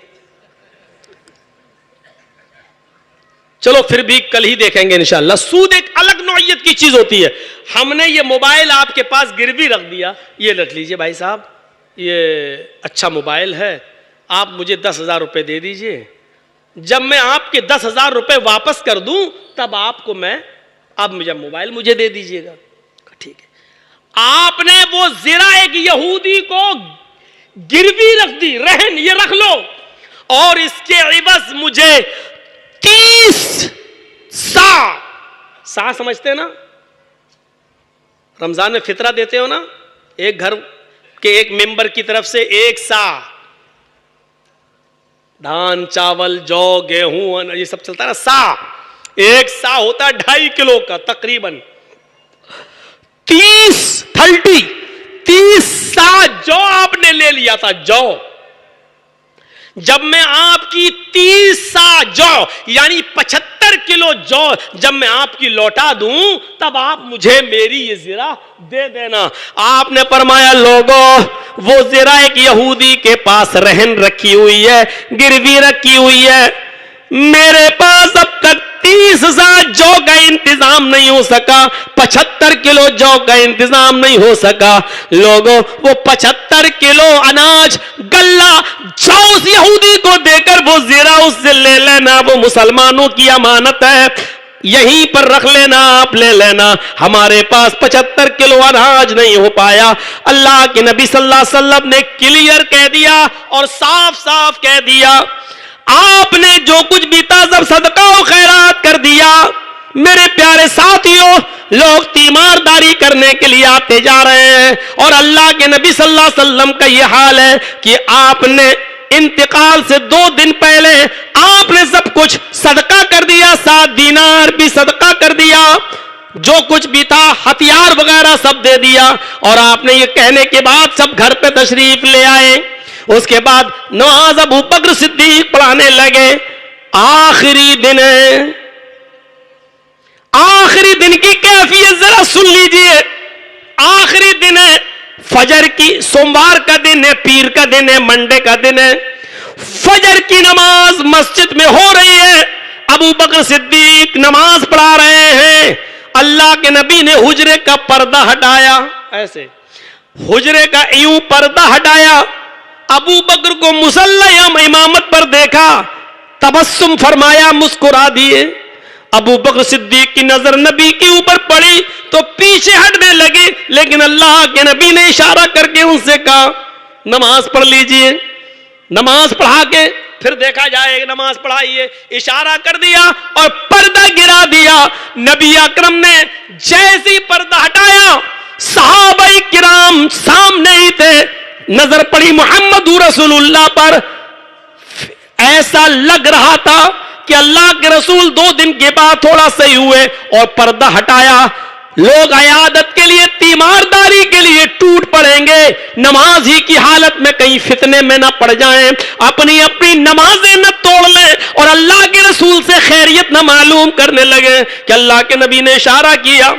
چلو پھر بھی کل ہی دیکھیں گے انشاءاللہ. سود ایک الگ نوعیت کی چیز ہوتی ہے. ہم نے یہ موبائل آپ کے پاس گروی رکھ دیا، یہ رکھ لیجئے بھائی صاحب، یہ اچھا موبائل ہے، آپ مجھے 10,000 روپے دے دیجئے. جب میں آپ کے 10,000 روپے واپس کر دوں تب آپ کو میں، اب مجھے موبائل مجھے دے دیجئے گا. ٹھیک ہے. آپ نے وہ زرہ ایک یہودی کو گروی رکھ دی، رہن یہ رکھ لو، اور اس کے عوض مجھے 30 سا سمجھتے نا؟ رمضان میں فطرہ دیتے ہو نا، ایک گھر کے ایک ممبر کی طرف سے 1 سا دھان، چاول، جو، گیہوں، یہ سب چلتا ہے نا، سا 1 سا ہوتا ہے 2.5 کلو کا تقریباً. 30 سا جو آپ نے لے لیا تھا. جو جب میں آپ کی 30 سا جو یعنی 75 کلو جو جب میں آپ کی لوٹا دوں تب آپ مجھے میری یہ زرہ دے دینا. آپ نے فرمایا لوگوں وہ زرہ ایک یہودی کے پاس رہن رکھی ہوئی ہے، گروی رکھی ہوئی ہے، میرے پاس اب تک 30 سا جو کا انتظام نہیں ہو سکا، 75 کلو جو کا انتظام نہیں ہو سکا. لوگوں وہ 75 کلو اناج گلہ جو اس یہودی کو دے کر وہ زیرہ اس سے لے لینا، وہ مسلمانوں کی امانت ہے، یہیں پر رکھ لینا، آپ لے لینا. ہمارے پاس 75 کلو اناج نہیں ہو پایا. اللہ کے نبی صلی اللہ علیہ وسلم نے کلیئر کہہ دیا اور صاف صاف کہہ دیا آپ نے جو کچھ بھی تھا سب صدقہ و خیرات کر دیا. میرے پیارے ساتھیوں لوگ تیمارداری کرنے کے لیے آتے جا رہے ہیں اور اللہ کے نبی صلی اللہ علیہ وسلم کا یہ حال ہے کہ آپ نے انتقال سے 2 دن پہلے آپ نے سب کچھ صدقہ کر دیا، 7 دینار بھی صدقہ کر دیا، جو کچھ بھی تھا ہتھیار وغیرہ سب دے دیا. اور آپ نے یہ کہنے کے بعد سب گھر پہ تشریف لے آئے. اس کے بعد نماز ابو بکر صدیق پڑھانے لگے. آخری دن ہے، آخری دن کی کیفیت ذرا سن لیجئے. آخری دن ہے، فجر کی، سوموار کا دن ہے، پیر کا دن ہے، منڈے کا دن ہے. فجر کی نماز مسجد میں ہو رہی ہے، ابو بکر صدیق نماز پڑھا رہے ہیں. اللہ کے نبی نے حجرے کا پردہ ہٹایا، ایسے حجرے کا یوں پردہ ہٹایا، ابو بکر کو مصلی امامت پر دیکھا، تبسم فرمایا، مسکرا دیے. ابو بکر صدیق کی نظر نبی کے اوپر پڑی تو پیچھے ہٹنے لگے، لیکن اللہ کے نبی نے اشارہ کر کے ان سے کہا نماز پڑھ لیجئے. نماز پڑھا کے پھر دیکھا جائے، نماز پڑھائیے. اشارہ کر دیا اور پردہ گرا دیا. نبی اکرم نے جیسی پردہ ہٹایا صحابہ کرام سامنے ہی تھے، نظر پڑی محمد رسول اللہ پر. ایسا لگ رہا تھا کہ اللہ کے رسول 2 دن کے بعد تھوڑا صحیح ہوئے اور پردہ ہٹایا. لوگ عیادت کے لیے، تیمارداری کے لیے ٹوٹ پڑیں گے، نماز ہی کی حالت میں کہیں فتنے میں نہ پڑ جائیں، اپنی اپنی نمازیں نہ توڑ لیں اور اللہ کے رسول سے خیریت نہ معلوم کرنے لگے. کہ اللہ کے نبی نے اشارہ کیا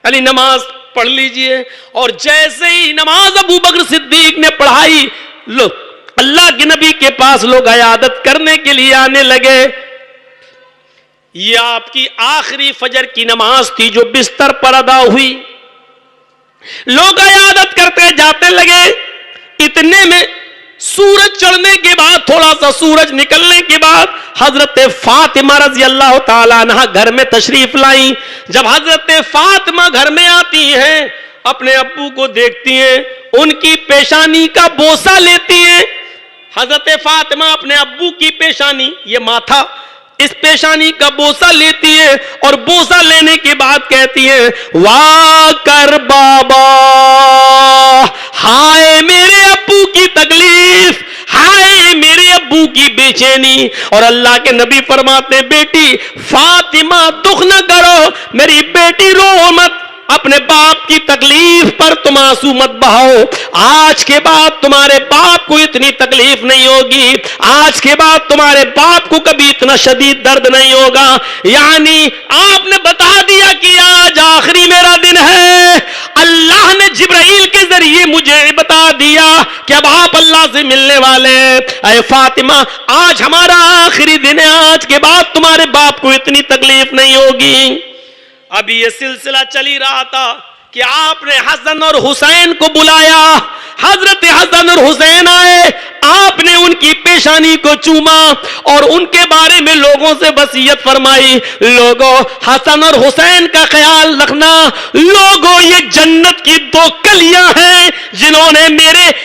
علی نماز پڑھ لیجئے. اور جیسے ہی نماز ابو بکر صدیق نے پڑھائی، لوگ اللہ کے نبی کے پاس لوگ عیادت کرنے کے لیے آنے لگے. یہ آپ کی آخری فجر کی نماز تھی جو بستر پر ادا ہوئی. لوگ عیادت کرتے جاتے لگے. اتنے میں سورج چڑھنے کے بعد، تھوڑا سا سورج نکلنے کے بعد حضرت فاطمہ رضی اللہ تعالی عنہ گھر میں تشریف لائیں. جب حضرت فاطمہ گھر میں آتی ہیں، اپنے ابو کو دیکھتی ہیں، ان کی پیشانی کا بوسہ لیتی ہیں. حضرت فاطمہ اپنے ابو کی پیشانی، یہ ماتھا، اس پیشانی کا بوسہ لیتی ہے اور بوسہ لینے کے بعد کہتی ہے واہ کر بابا، ہائے میرے ابو کی تکلیف، ہائے میرے ابو کی بے چینی. اور اللہ کے نبی فرماتے بیٹی فاطمہ دکھ نہ کرو، میری بیٹی رو مت، اپنے باپ کی تکلیف پر تم آنسو مت بہاؤ. آج کے بعد تمہارے باپ کو اتنی تکلیف نہیں ہوگی، آج کے بعد تمہارے باپ کو کبھی اتنا شدید درد نہیں ہوگا. یعنی آپ نے بتا دیا کہ آج آخری میرا دن ہے. اللہ نے جبرائیل کے ذریعے مجھے بتا دیا کہ اب آپ اللہ سے ملنے والے ہیں. اے فاطمہ آج ہمارا آخری دن ہے، آج کے بعد تمہارے باپ کو اتنی تکلیف نہیں ہوگی. اب یہ سلسلہ چلی رہا تھا کہ آپ نے حسن اور حسین کو بلایا. حضرت حسن اور حسین آئے، آپ نے ان کی پیشانی کو چوما اور ان کے بارے میں لوگوں سے وصیت فرمائی. لوگوں حسن اور حسین کا خیال رکھنا، لوگوں یہ جنت کی 2 کلیاں ہیں، جنہوں نے میرے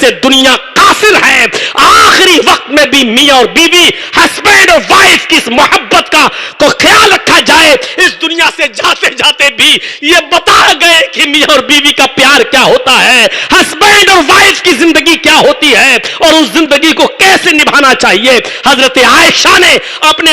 سے دنیا قاصر ہے. آخری وقت میں بھی میاں اور بیوی, ہسبینڈ اور وائف کی اس محبت کا کو خیال رکھا جائے. اس دنیا سے جاتے جاتے بھی یہ بتا گئے کہ میاں اور بیوی کا پیار کیا ہوتا ہے, ہسبینڈ اور وائف کی زندگی کیا ہوتی ہے, اور اس زندگی کو کیسے نبھانا چاہیے. حضرت عائشہ نے اپنے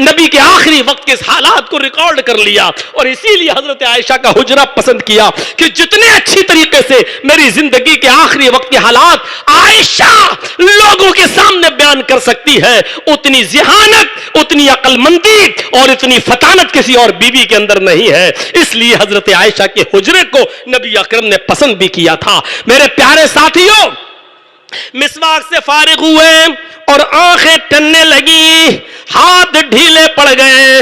نبی کے آخری وقت کے حالات کو ریکارڈ کر لیا, اور اسی لیے حضرت عائشہ کا حجرہ پسند کیا کہ جتنے اچھی طریقے سے میری زندگی کے آخری وقت کے حالات عائشہ لوگوں کے سامنے بیان کر سکتی ہے, اتنی ذہانت, اتنی عقل مندی اور اتنی فطانت کسی اور بیوی کے اندر نہیں ہے. اس لیے حضرت عائشہ کے حجرے کو نبی اکرم نے پسند بھی کیا تھا. میرے پیارے ساتھیوں, مسواک سے فارغ ہوئے اور آنکھیں ٹننے لگی, ہاتھ ڈھیلے پڑ گئے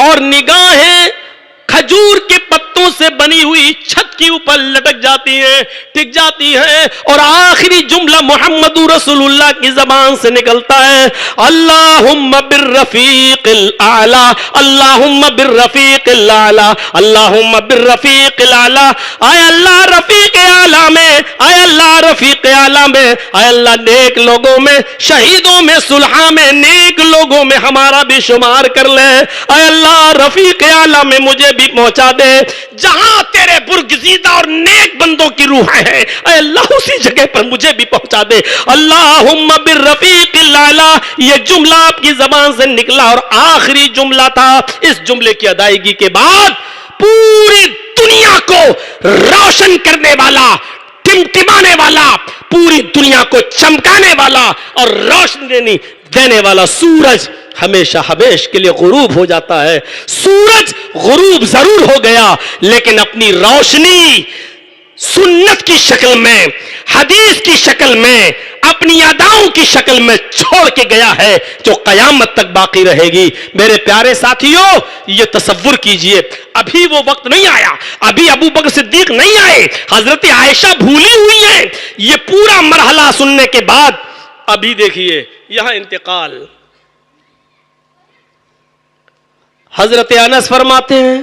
اور نگاہیں کھجور کے پتوں سے بنی ہوئی چھت کے اوپر لٹک جاتی ہیں, ٹک جاتی ہیں, اور آخری جملہ محمد رسول اللہ کی زبان سے نکلتا ہے, اللہم بالرفیق الاعلی, اللہم بالرفیق الاعلی, اللہم بالرفیق الاعلی. اے اللہ رفیق اعلی میں, اے اللہ رفیق اعلی میں, اے اللہ نیک لوگوں میں, شہیدوں میں, صلحاء میں, نیک لوگوں میں ہمارا بھی شمار کر لے. اے اللہ رفیق اعلی میں مجھے بھی پہنچا دے جہاں تیرے برگزیدہ اور نیک بندوں کی روحیں ہیں. اے اللہ اسی جگہ پر مجھے بھی پہنچا دے. اللہم بالرفیق الاعلی, یہ جملہ آپ کی زبان سے نکلا اور آخری جملہ تھا. اس جملے کی ادائیگی کے بعد پوری دنیا کو روشن کرنے والا, ٹمٹمانے والا, پوری دنیا کو چمکانے والا اور روشنی دینے والا سورج ہمیشہ ہمیش کے لیے غروب ہو جاتا ہے. سورج غروب ضرور ہو گیا لیکن اپنی روشنی سنت کی شکل میں, حدیث کی شکل میں, اپنی اداؤں کی شکل میں چھوڑ کے گیا ہے جو قیامت تک باقی رہے گی. میرے پیارے ساتھیوں, یہ تصور کیجئے ابھی وہ وقت نہیں آیا, ابھی ابو بکر صدیق نہیں آئے, حضرت عائشہ بھولی ہوئی ہیں. یہ پورا مرحلہ سننے کے بعد ابھی دیکھیے یہاں انتقال. حضرت انس فرماتے ہیں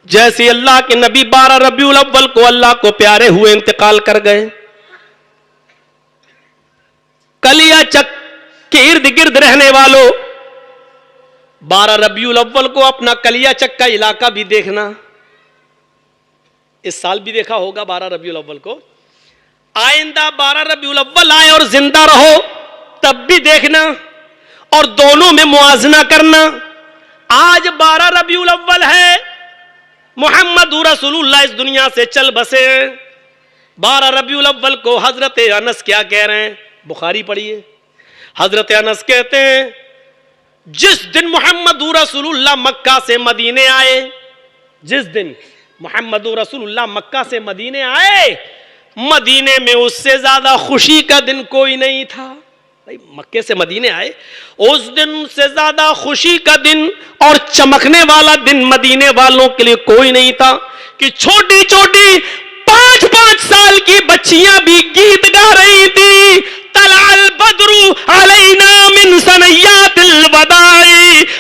جیسے اللہ کے نبی 12 ربیع الاول کو اللہ کو پیارے ہوئے انتقال کر گئے, کلیا چک کے ارد گرد رہنے والوں 12 ربیع الاول کو اپنا کلیا چک کا علاقہ بھی دیکھنا. اس سال بھی دیکھا ہوگا 12 ربیع الاول کو, آئندہ 12 ربیع الاول آئے اور زندہ رہو تب بھی دیکھنا اور دونوں میں موازنہ کرنا. آج 12 ربیع الاول ہے, محمد رسول اللہ اس دنیا سے چل بسے. 12 ربیع الاول کو حضرت انس کیا کہہ رہے ہیں, بخاری پڑھیے. حضرت انس کہتے ہیں جس دن محمد رسول اللہ مکہ سے مدینے آئے, جس دن محمد رسول اللہ مکہ سے مدینے آئے, مدینے میں اس سے زیادہ خوشی کا دن کوئی نہیں تھا. مکے سے مدینے آئے, اس دن سے زیادہ خوشی کا دن اور چمکنے والا دن مدینے والوں کے لیے کوئی نہیں تھا کہ چھوٹی چھوٹی 5-5 سال کی بچیاں بھی گیت گا رہی تھی. طلع البدر علینا من ثنیات الوداع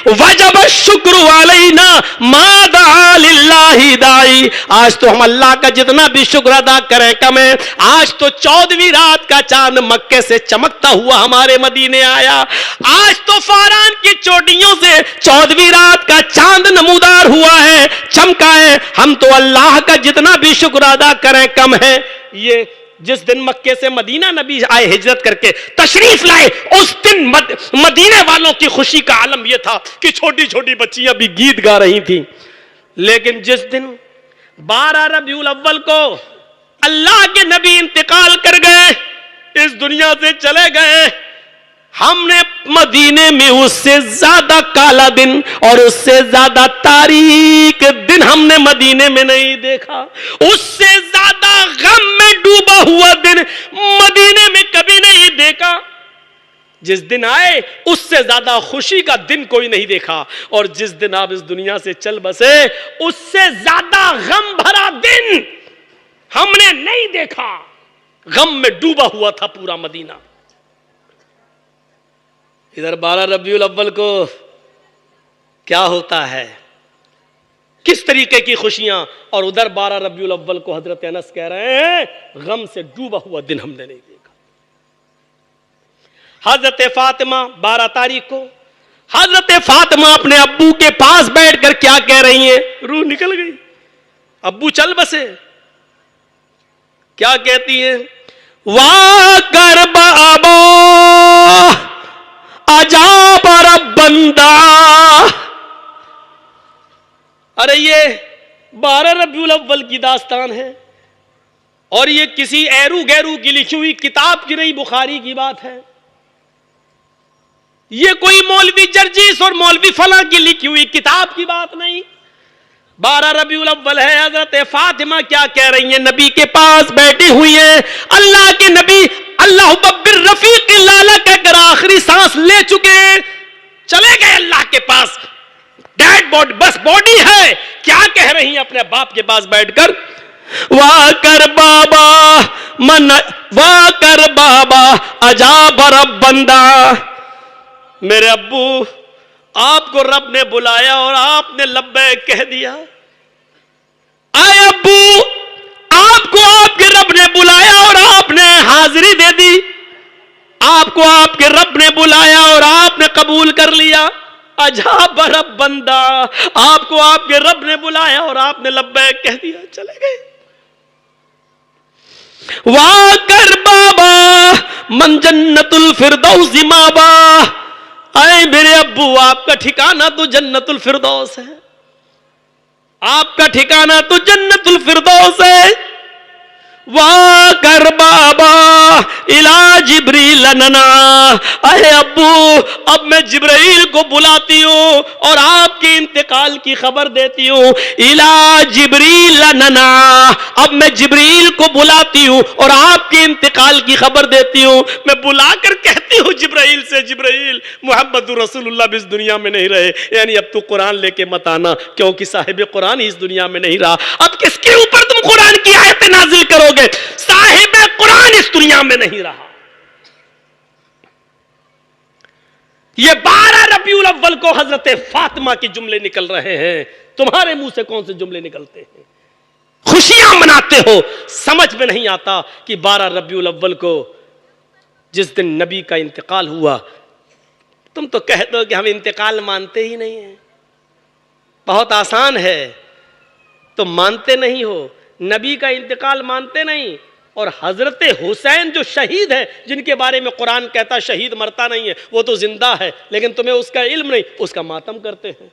وجب الشکر علینا ما دعا للہ داعی. آج تو ہم اللہ کا جتنا بھی شکر ادا کریں کم ہے. آج تو 14ویں رات کا چاند مکے سے چمکتا ہوا ہمارے مدینے آیا. آج تو فاران کی چوٹیوں سے 14ویں رات کا چاند نمودار ہوا ہے, چمکا ہے. ہم تو اللہ کا جتنا بھی شکر ادا کریں کم ہے. یہ جس دن مکے سے مدینہ نبی آئے ہجرت کر کے تشریف لائے, اس دن مدینے والوں کی خوشی کا عالم یہ تھا کہ چھوٹی چھوٹی بچیاں بھی گیت گا رہی تھیں. لیکن جس دن 12 ربیع الاول کو اللہ کے نبی انتقال کر گئے, اس دنیا سے چلے گئے, ہم نے مدینے میں اس سے زیادہ کالا دن اور اس سے زیادہ تاریک دن ہم نے مدینے میں نہیں دیکھا. اس سے زیادہ غم میں ڈوبا ہوا دن مدینے میں کبھی نہیں دیکھا. جس دن آئے اس سے زیادہ خوشی کا دن کوئی نہیں دیکھا, اور جس دن آپ اس دنیا سے چل بسے اس سے زیادہ غم بھرا دن ہم نے نہیں دیکھا. غم میں ڈوبا ہوا تھا پورا مدینہ. ادھر 12 ربیع الاول کو کیا ہوتا ہے کس طریقے کی خوشیاں، اور ادھر 12 ربیع الاول کو حضرت انس کہہ رہے ہیں غم سے ڈوبا ہوا دن ہم نے نہیں دیکھا۔ حضرت فاطمہ 12 تاریخ کو حضرت فاطمہ اپنے ابو کے پاس بیٹھ کر کیا کہہ رہی ہیں؟ روح نکل گئی، ابو چل بسے، کیا کہتی ہیں؟ وا کرب ابا عجاب رب بندہ۔ ارے یہ 12 ربیع الاول کی داستان ہے، اور یہ کسی ایرو گیرو کی لکھی ہوئی کتاب کی نہیں، بخاری کی بات ہے۔ یہ کوئی مولوی جرجیس اور مولوی فلاں کی لکھی ہوئی کتاب کی بات نہیں۔ 12 ربیع الاول ہے، حضرت فاطمہ کیا کہہ رہی ہیں؟ نبی کے پاس بیٹھی ہوئی ہیں، اللہ کے نبی اللہ بالرفیق الاعلی کہہ کر آخری سانس لے چکے ہیں، چلے گئے اللہ کے پاس، ڈیڈ باڈی، بس باڈی ہے۔ کیا کہہ رہی ہیں اپنے باپ کے پاس بیٹھ کر؟ وا کر بابا من وا کر بابا عجاب رب بندہ۔ میرے ابو، آپ کو رب نے بلایا اور آپ نے لبیک کہہ دیا۔ اے ابو، آپ کو آپ کے رب نے بلایا اور آپ نے حاضری دے دی، آپ کو آپ کے رب نے بلایا اور آپ نے قبول کر لیا۔ عجاب رب بندہ، آپ کو آپ کے رب نے بلایا اور آپ نے لبیک کہہ دیا، چلے گئے۔ وا کر بابا من جنت الفردوس مابا۔ اے میرے ابو، آپ کا ٹھکانہ تو جنت الفردوس ہے، آپ کا ٹھکانہ تو جنت الفردوس ہے۔ وا کر بابا الا جبریل ننا۔ اے ابو، اب میں جبرائیل کو بلاتی ہوں اور آپ کے انتقال کی خبر دیتی ہوں۔ الا جبریل ننا، اب میں جبریل کو بلاتی ہوں اور آپ کے انتقال کی خبر دیتی ہوں۔ میں بلا کر کہتی ہوں جبرائیل سے، جبرائیل محمد رسول اللہ بھی اس دنیا میں نہیں رہے، یعنی اب تو قرآن لے کے مت آنا، کیونکہ صاحب قرآن اس دنیا میں نہیں رہا۔ اب کس کے اوپر تم قرآن کی آیتیں نازل کرو گے؟ صاحب قرآن اس دنیا میں نہیں رہا۔ یہ 12 ربیع الاول کو حضرت فاطمہ کے جملے نکل رہے ہیں، تمہارے منہ سے کون سے جملے نکلتے ہیں؟ خوشیاں مناتے ہو، سمجھ میں نہیں آتا کہ 12 ربیع الاول کو جس دن نبی کا انتقال ہوا، تم تو کہتے ہو کہ ہم انتقال مانتے ہی نہیں ہیں۔ بہت آسان ہے، تم مانتے نہیں ہو، نبی کا انتقال مانتے نہیں، اور حضرت حسین جو شہید ہے، جن کے بارے میں قرآن کہتا شہید مرتا نہیں ہے، وہ تو زندہ ہے، لیکن تمہیں اس کا علم نہیں، اس کا ماتم کرتے ہیں۔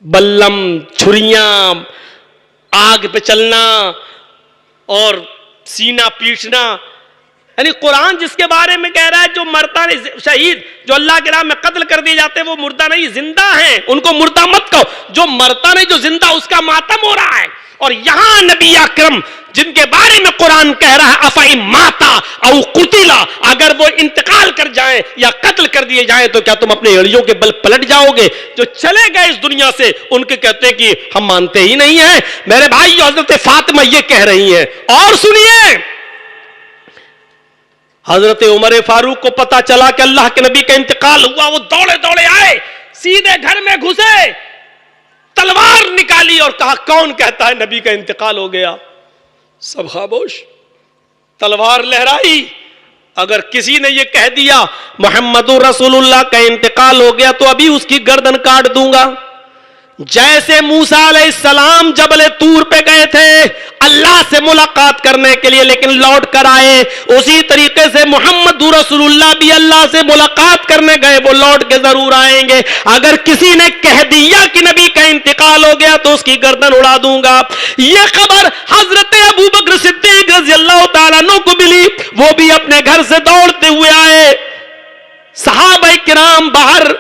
بلم، چھریاں، آگ پہ چلنا اور سینہ پیٹنا، یعنی قرآن جس کے بارے میں کہہ رہا ہے جو مرتا نہیں، شہید جو اللہ کے راہ میں قتل کر دیے جاتے ہیں وہ مردہ نہیں، زندہ ہیں، ان کو مردہ مت کہو۔ جو مرتا نہیں، جو زندہ، اس کا ماتم ہو رہا ہے۔ اور یہاں نبی اکرم جن کے بارے میں قرآن کہہ رہا ہے افَإِن مَاتَ أَوْ قُتِلَ، اگر وہ انتقال کر جائیں یا قتل کر دیے جائیں تو کیا تم اپنے اڑیوں کے بل پلٹ جاؤ گے؟ جو چلے گئے اس دنیا سے، ان کے کہتے ہیں کہ ہم مانتے ہی نہیں ہیں۔ میرے بھائی، حضرت فاطمہ یہ کہہ رہی ہیں، اور سنیے، حضرت عمر فاروق کو پتا چلا کہ اللہ کے نبی کا انتقال ہوا، وہ دوڑے دوڑے آئے، سیدھے گھر میں گھسے، تلوار نکالی اور کہا کون کہتا ہے نبی کا انتقال ہو گیا؟ سب خاموش، تلوار لہرائی۔ اگر کسی نے یہ کہہ دیا محمد رسول اللہ کا انتقال ہو گیا تو ابھی اس کی گردن کاٹ دوں گا۔ جیسے موسیٰ علیہ السلام جبل طور پہ گئے تھے اللہ سے ملاقات کرنے کے لیے لیکن لوٹ کر آئے، اسی طریقے سے محمد رسول اللہ بھی اللہ سے ملاقات کرنے گئے، وہ لوٹ کے ضرور آئیں گے۔ اگر کسی نے کہہ دیا کہ نبی کا انتقال ہو گیا تو اس کی گردن اڑا دوں گا۔ یہ خبر حضرت ابو بکر صدیق رضی اللہ تعالیٰ عنہ کو ملی، وہ بھی اپنے گھر سے دوڑتے ہوئے آئے۔ صحابہ کرام باہر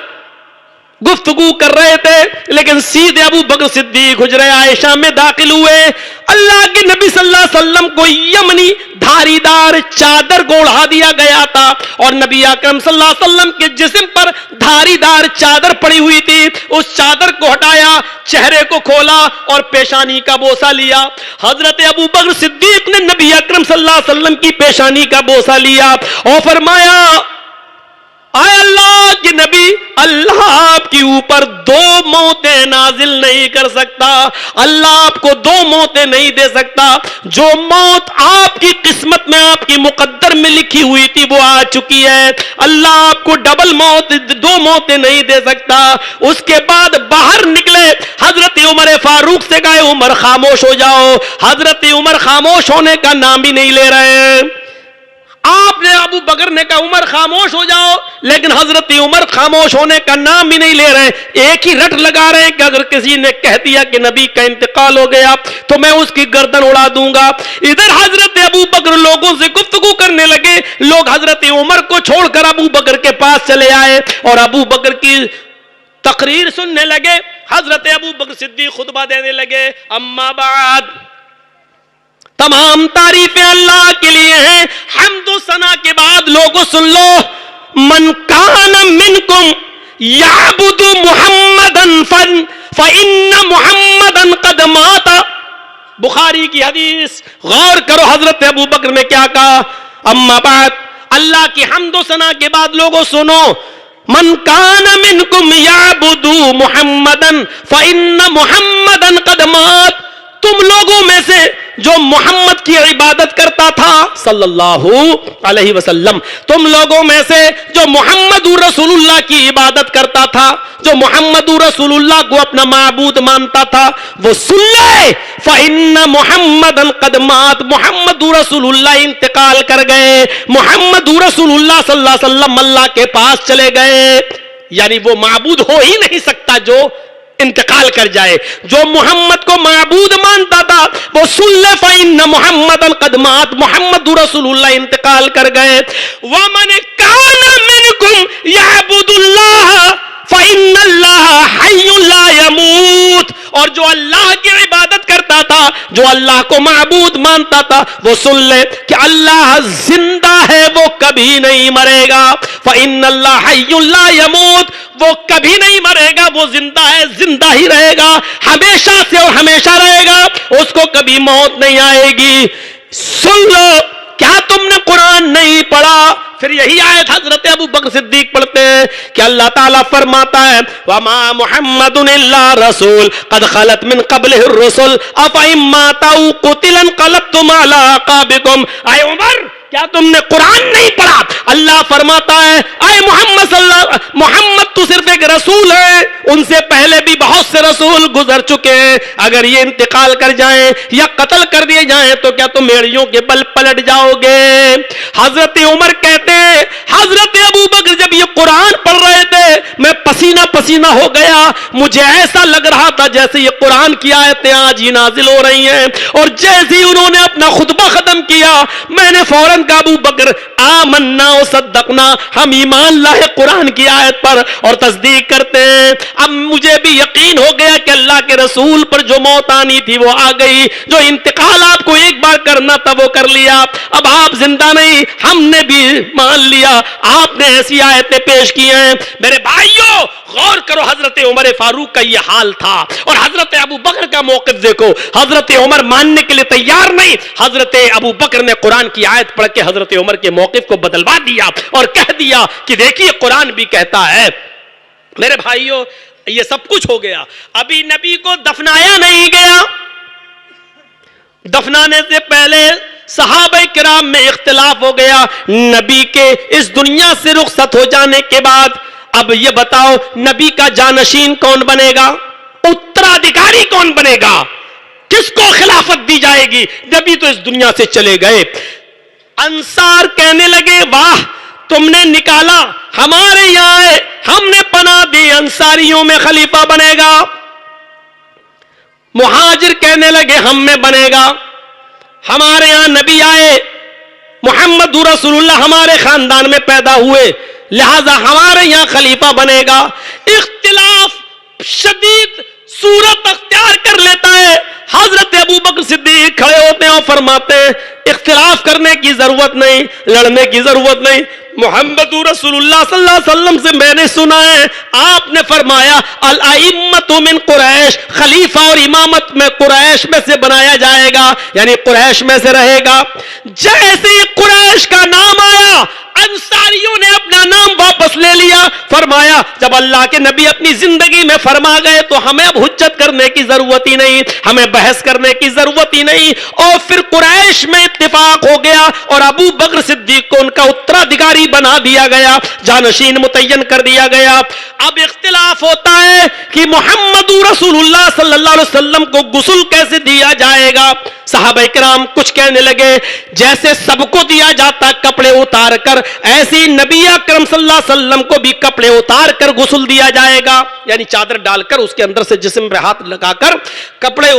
گفتگو کر رہے تھے لیکن سیدھے ابو بکر صدیق حجرہ عائشہ میں داخل ہوئے۔ اللہ کے نبی صلی اللہ علیہ وسلم کو یمنی دھاری دار چادر کو اڑا دیا گیا تھا اور نبی اکرم صلی اللہ علیہ وسلم کے جسم پر دھاری دار چادر پڑی ہوئی تھی، اس چادر کو ہٹایا، چہرے کو کھولا اور پیشانی کا بوسہ لیا۔ حضرت ابو بکر صدیق نے نبی اکرم صلی اللہ علیہ وسلم کی پیشانی کا بوسہ لیا اور فرمایا آئے اللہ کے نبی، اللہ آپ کے اوپر 2 موتیں نازل نہیں کر سکتا، اللہ آپ کو 2 موتیں نہیں دے سکتا، جو موت آپ کی قسمت میں آپ کی مقدر میں لکھی ہوئی تھی وہ آ چکی ہے، اللہ آپ کو ڈبل موت 2 موتیں نہیں دے سکتا۔ اس کے بعد باہر نکلے، حضرت عمر فاروق سے کہا عمر خاموش ہو جاؤ، حضرت عمر خاموش ہونے کا نام بھی نہیں لے رہے ہیں۔ آپ نے ابو بکر نے کہا عمر خاموش ہو جاؤ، لیکن حضرت عمر خاموش ہونے کا نام بھی نہیں لے رہے ہیں، ایک ہی رٹ لگا رہے ہیں کہ اگر کسی نے کہہ دیا کہ نبی کا انتقال ہو گیا تو میں اس کی گردن اڑا دوں گا۔ ادھر حضرت ابو بکر لوگوں سے گفتگو کرنے لگے، لوگ حضرت عمر کو چھوڑ کر ابو بکر کے پاس چلے آئے اور ابو بکر کی تقریر سننے لگے۔ حضرت ابو بکر صدیق خطبہ دینے لگے، اما بعد، تمام تعریفیں اللہ کے لیے ہیں، حمد و ثنا کے بعد لوگوں سن لو، من کان منکم یعبد محمدا فإن محمدا قد مات، بخاری کی حدیث، غور کرو حضرت ابو بکر نے کیا کہا، اما بعد، اللہ کی حمد و ثنا کے بعد لوگوں سنو، من کان منکم یعبد محمدا فإن محمدا قد مات، تم لوگوں میں سے جو محمد کی عبادت کرتا تھا صلی اللہ علیہ وسلم، تم لوگوں میں سے جو محمد رسول اللہ کی عبادت کرتا تھا، جو محمد رسول اللہ کو اپنا معبود مانتا تھا، وہ سن لے، فإن محمدا قد مات، محمد رسول اللہ انتقال کر گئے، محمد رسول اللہ صلی اللہ علیہ وسلم اللہ کے پاس چلے گئے، یعنی وہ معبود ہو ہی نہیں سکتا جو انتقال کر جائے۔ جو محمد کو معبود مانتا تھا وہ سن لے، فإن محمدا قد مات، محمد رسول اللہ انتقال کر گئے۔ ومن کان منکم یعبد اللہ فإن اللہ حی لا یموت، اور جو اللہ کی عبادت کرتا تھا، جو اللہ کو معبود مانتا تھا، وہ سن لے کہ اللہ زندہ ہے، وہ کبھی نہیں مرے گا، فإن اللہ حی لا یموت، وہ کبھی نہیں مرے گا، وہ زندہ ہے، زندہ ہی رہے گا، ہمیشہ سے اور ہمیشہ رہے گا، اس کو کبھی موت نہیں آئے گی۔ سن لو، کیا تم نے قرآن نہیں پڑھا؟ پھر یہی آیت حضرت ابو بکر صدیق پڑھتے ہیں کہ اللہ تعالیٰ فرماتا ہے وَمَا مُحَمَّدٌ إِلَّا رَسُولٌ قَدْ خَلَتْ مِن قَبْلِهِ الرُّسُلُ أَفَإِن مَّاتَ أَوْ قُتِلَ انقلبتم عَلَىٰ أَعْقَابِكُمْ۔ اے عمر، کیا تم نے قرآن نہیں پڑھا؟ اللہ فرماتا ہے اے محمد تو صرف ایک رسول ہے، ان سے پہلے بھی بہت سے رسول گزر چکے ہیں، اگر یہ انتقال کر جائیں یا قتل کر دیے جائیں تو کیا تم ایڑیوں کے بل پلٹ جاؤ گے؟ حضرت عمر کہتے ہیں حضرت ابو بکر جب یہ قرآن پڑھ رہے تھے میں پسینہ پسینہ ہو گیا، مجھے ایسا لگ رہا تھا جیسے یہ قرآن کی آیتیں آج ہی نازل ہو رہی ہیں، اور جیسے ہی انہوں نے اپنا خطبہ ختم کیا میں نے فوراً کہا ابو بکر آمنا و صدقنا، ہم ایمان لائے قرآن کی آیت پر اور تصدیق کرتے ہیں۔ اب مجھے بھی یقین ہو گیا کہ اللہ کے رسول پر جو موت آنی تھی وہ آ گئی، جو انتقال آپ کو ایک بار کرنا تھا وہ کر لیا، اب آپ زندہ نہیں، ہم نے بھی مان لیا، آپ نے ایسی آیتیں پیش کی ہیں۔ میرے بھائیوں غور کرو، حضرت عمر فاروق کا یہ حال تھا، اور حضرت ابو بکر کا موقف دیکھو، حضرت عمر ماننے کے لیے تیار نہیں، حضرت ابو بکر نے قرآن کی آیت پڑھ کے حضرت عمر کے موقف کو بدلوا دیا اور کہہ دیا کہ دیکھیے قرآن بھی کہتا ہے۔ میرے بھائیوں یہ سب کچھ ہو گیا، ابھی نبی کو دفنایا نہیں گیا، دفنانے سے پہلے صحابہ کرام میں اختلاف ہو گیا، نبی کے اس دنیا سے رخصت ہو جانے کے بعد اب یہ بتاؤ نبی کا جانشین کون بنے گا، اترادھیکاری کون بنے گا، کس کو خلافت دی جائے گی؟ نبی تو اس دنیا سے چلے گئے۔ انصار کہنے لگے واہ تم نے نکالا، ہمارے یہاں ہے، ہم نے پناہ دی، انصاریوں میں خلیفہ بنے گا۔ مہاجر کہنے لگے ہم میں بنے گا، ہمارے یہاں نبی آئے، محمد رسول اللہ ہمارے خاندان میں پیدا ہوئے، لہذا ہمارے یہاں خلیفہ بنے گا۔ اختلاف شدید صورت اختیار کر لیتا ہے، حضرت ابو بکر صدیق کھڑے ہوتے ہیں اور فرماتے ہیں اختلاف کرنے کی ضرورت نہیں، لڑنے کی ضرورت نہیں، محمد رسول اللہ صلی اللہ علیہ وسلم سے میں نے سنا ہے آپ نے فرمایا الائمۃ من قریش، خلیفہ اور امامت میں قریش میں سے بنایا جائے گا، یعنی قریش میں سے رہے گا۔ جیسے ہی قریش کا نام آیا انصاریوں نے اپنا نام واپس لے لیا. فرمایا جب اللہ کے نبی اپنی زندگی میں فرما گئے تو ہمیں اب حجت کرنے کی ضرورت ہی نہیں, ہمیں بحث کرنے کی ضرورت ہی نہیں. اور پھر قریش میں اتفاق ہو گیا اور ابو بکر صدیق کو ان کا اترادھیکاری بنا دیا گیا, جانشین متعین کر دیا گیا. اب اختلاف ہوتا ہے کہ محمد رسول اللہ صلی اللہ علیہ وسلم کو غسل کیسے دیا جائے گا. صحابہ کرام کچھ کہنے لگے جیسے سب کو دیا جاتا کپڑے اتار کر, ایسی نبی اکرم صلی اللہ علیہ وسلم کو بھی کپڑے اتار کر غسل دیا جائے گا, یعنی چادر ڈال کر اس کے اندر سے جسم پہ ہاتھ لگا کر کپڑے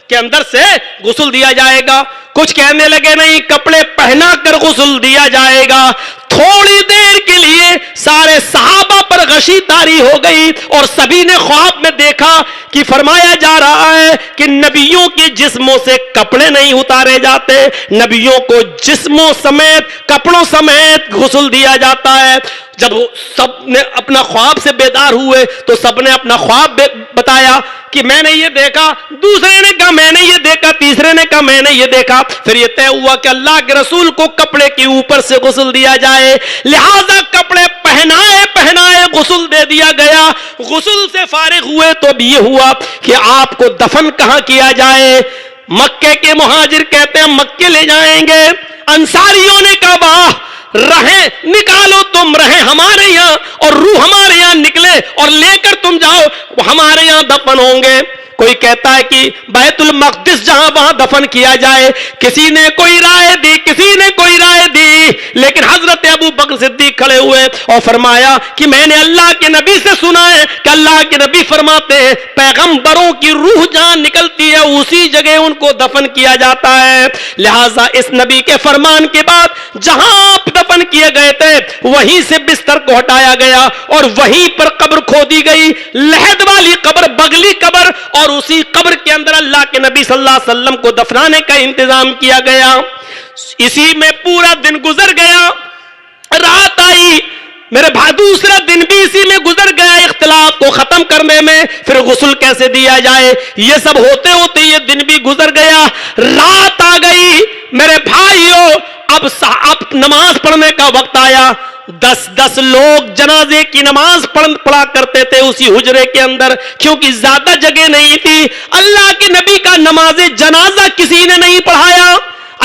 کے اندر سے غسل دیا جائے گا. کچھ کہنے لگے نہیں, کپڑے پہنا کر غسل دیا جائے گا. تھوڑی دیر کے لیے سارے صحابہ پر غشی طاری ہو گئی اور سبھی نے خواب میں دیکھا کہ فرمایا جا رہا ہے کہ نبیوں کے جسموں سے کپڑے نہیں اتارے جاتے, نبیوں کو جسموں سمیت کپڑوں سمیت غسل دیا جاتا ہے. جب سب نے اپنا خواب سے بیدار ہوئے تو سب نے اپنا خواب بتایا کہ میں نے یہ دیکھا, دوسرے نے کہا میں نے یہ دیکھا, تیسرے نے کہا میں نے یہ دیکھا. پھر یہ طے ہوا کہ اللہ کے رسول کو کپڑے کے اوپر سے غسل دیا جائے, لہذا کپڑے پہنائے پہنائے غسل دے دیا گیا. غسل سے فارغ ہوئے تو اب یہ ہوا کہ آپ کو دفن کہاں کیا جائے. مکے کے مہاجر کہتے ہیں مکے لے جائیں گے. انصاریوں نے کہا واہ, رہیں نکالو تم, رہیں ہمارے یہاں اور روح ہمارے یہاں نکلے اور لے کر تم جاؤ, وہ ہمارے یہاں دفن ہوں گے. کوئی کہتا ہے کہ بیت المقدس جہاں وہاں دفن کیا جائے. کسی نے کوئی رائے دی, کسی نے کوئی رائے دی, لیکن حضرت ابو بکر صدیق کھڑے ہوئے اور فرمایا کہ میں نے اللہ کے نبی سے سنا ہے کہ اللہ کے نبی فرماتے ہیں پیغمبروں کی روح جہاں نکلتی ہے اسی جگہ ان کو دفن کیا جاتا ہے. لہٰذا اس نبی کے فرمان کے بعد جہاں آپ دفن کیے گئے تھے وہیں سے بستر کو ہٹایا گیا اور وہیں پر قبر کھودی گئی, لحد والی قبر, بغلی قبر, اور اسی قبر کے اندر اللہ کے نبی صلی اللہ علیہ وسلم کو دفنانے کا انتظام کیا گیا. اسی میں پورا دن گزر گیا, رات آئی, میرے بھائی دوسرا دن بھی اسی میں گزر گیا اختلاف کو ختم کرنے میں. پھر غسل کیسے دیا جائے یہ سب ہوتے ہوتے یہ دن بھی گزر گیا, رات آ گئی. میرے بھائیوں اب نماز پڑھنے کا وقت آیا. 10 لوگ جنازے کی نماز پڑھا کرتے تھے اسی حجرے کے اندر, کیونکہ زیادہ جگہ نہیں تھی. اللہ کے نبی کا نماز جنازہ کسی نے نہیں پڑھایا,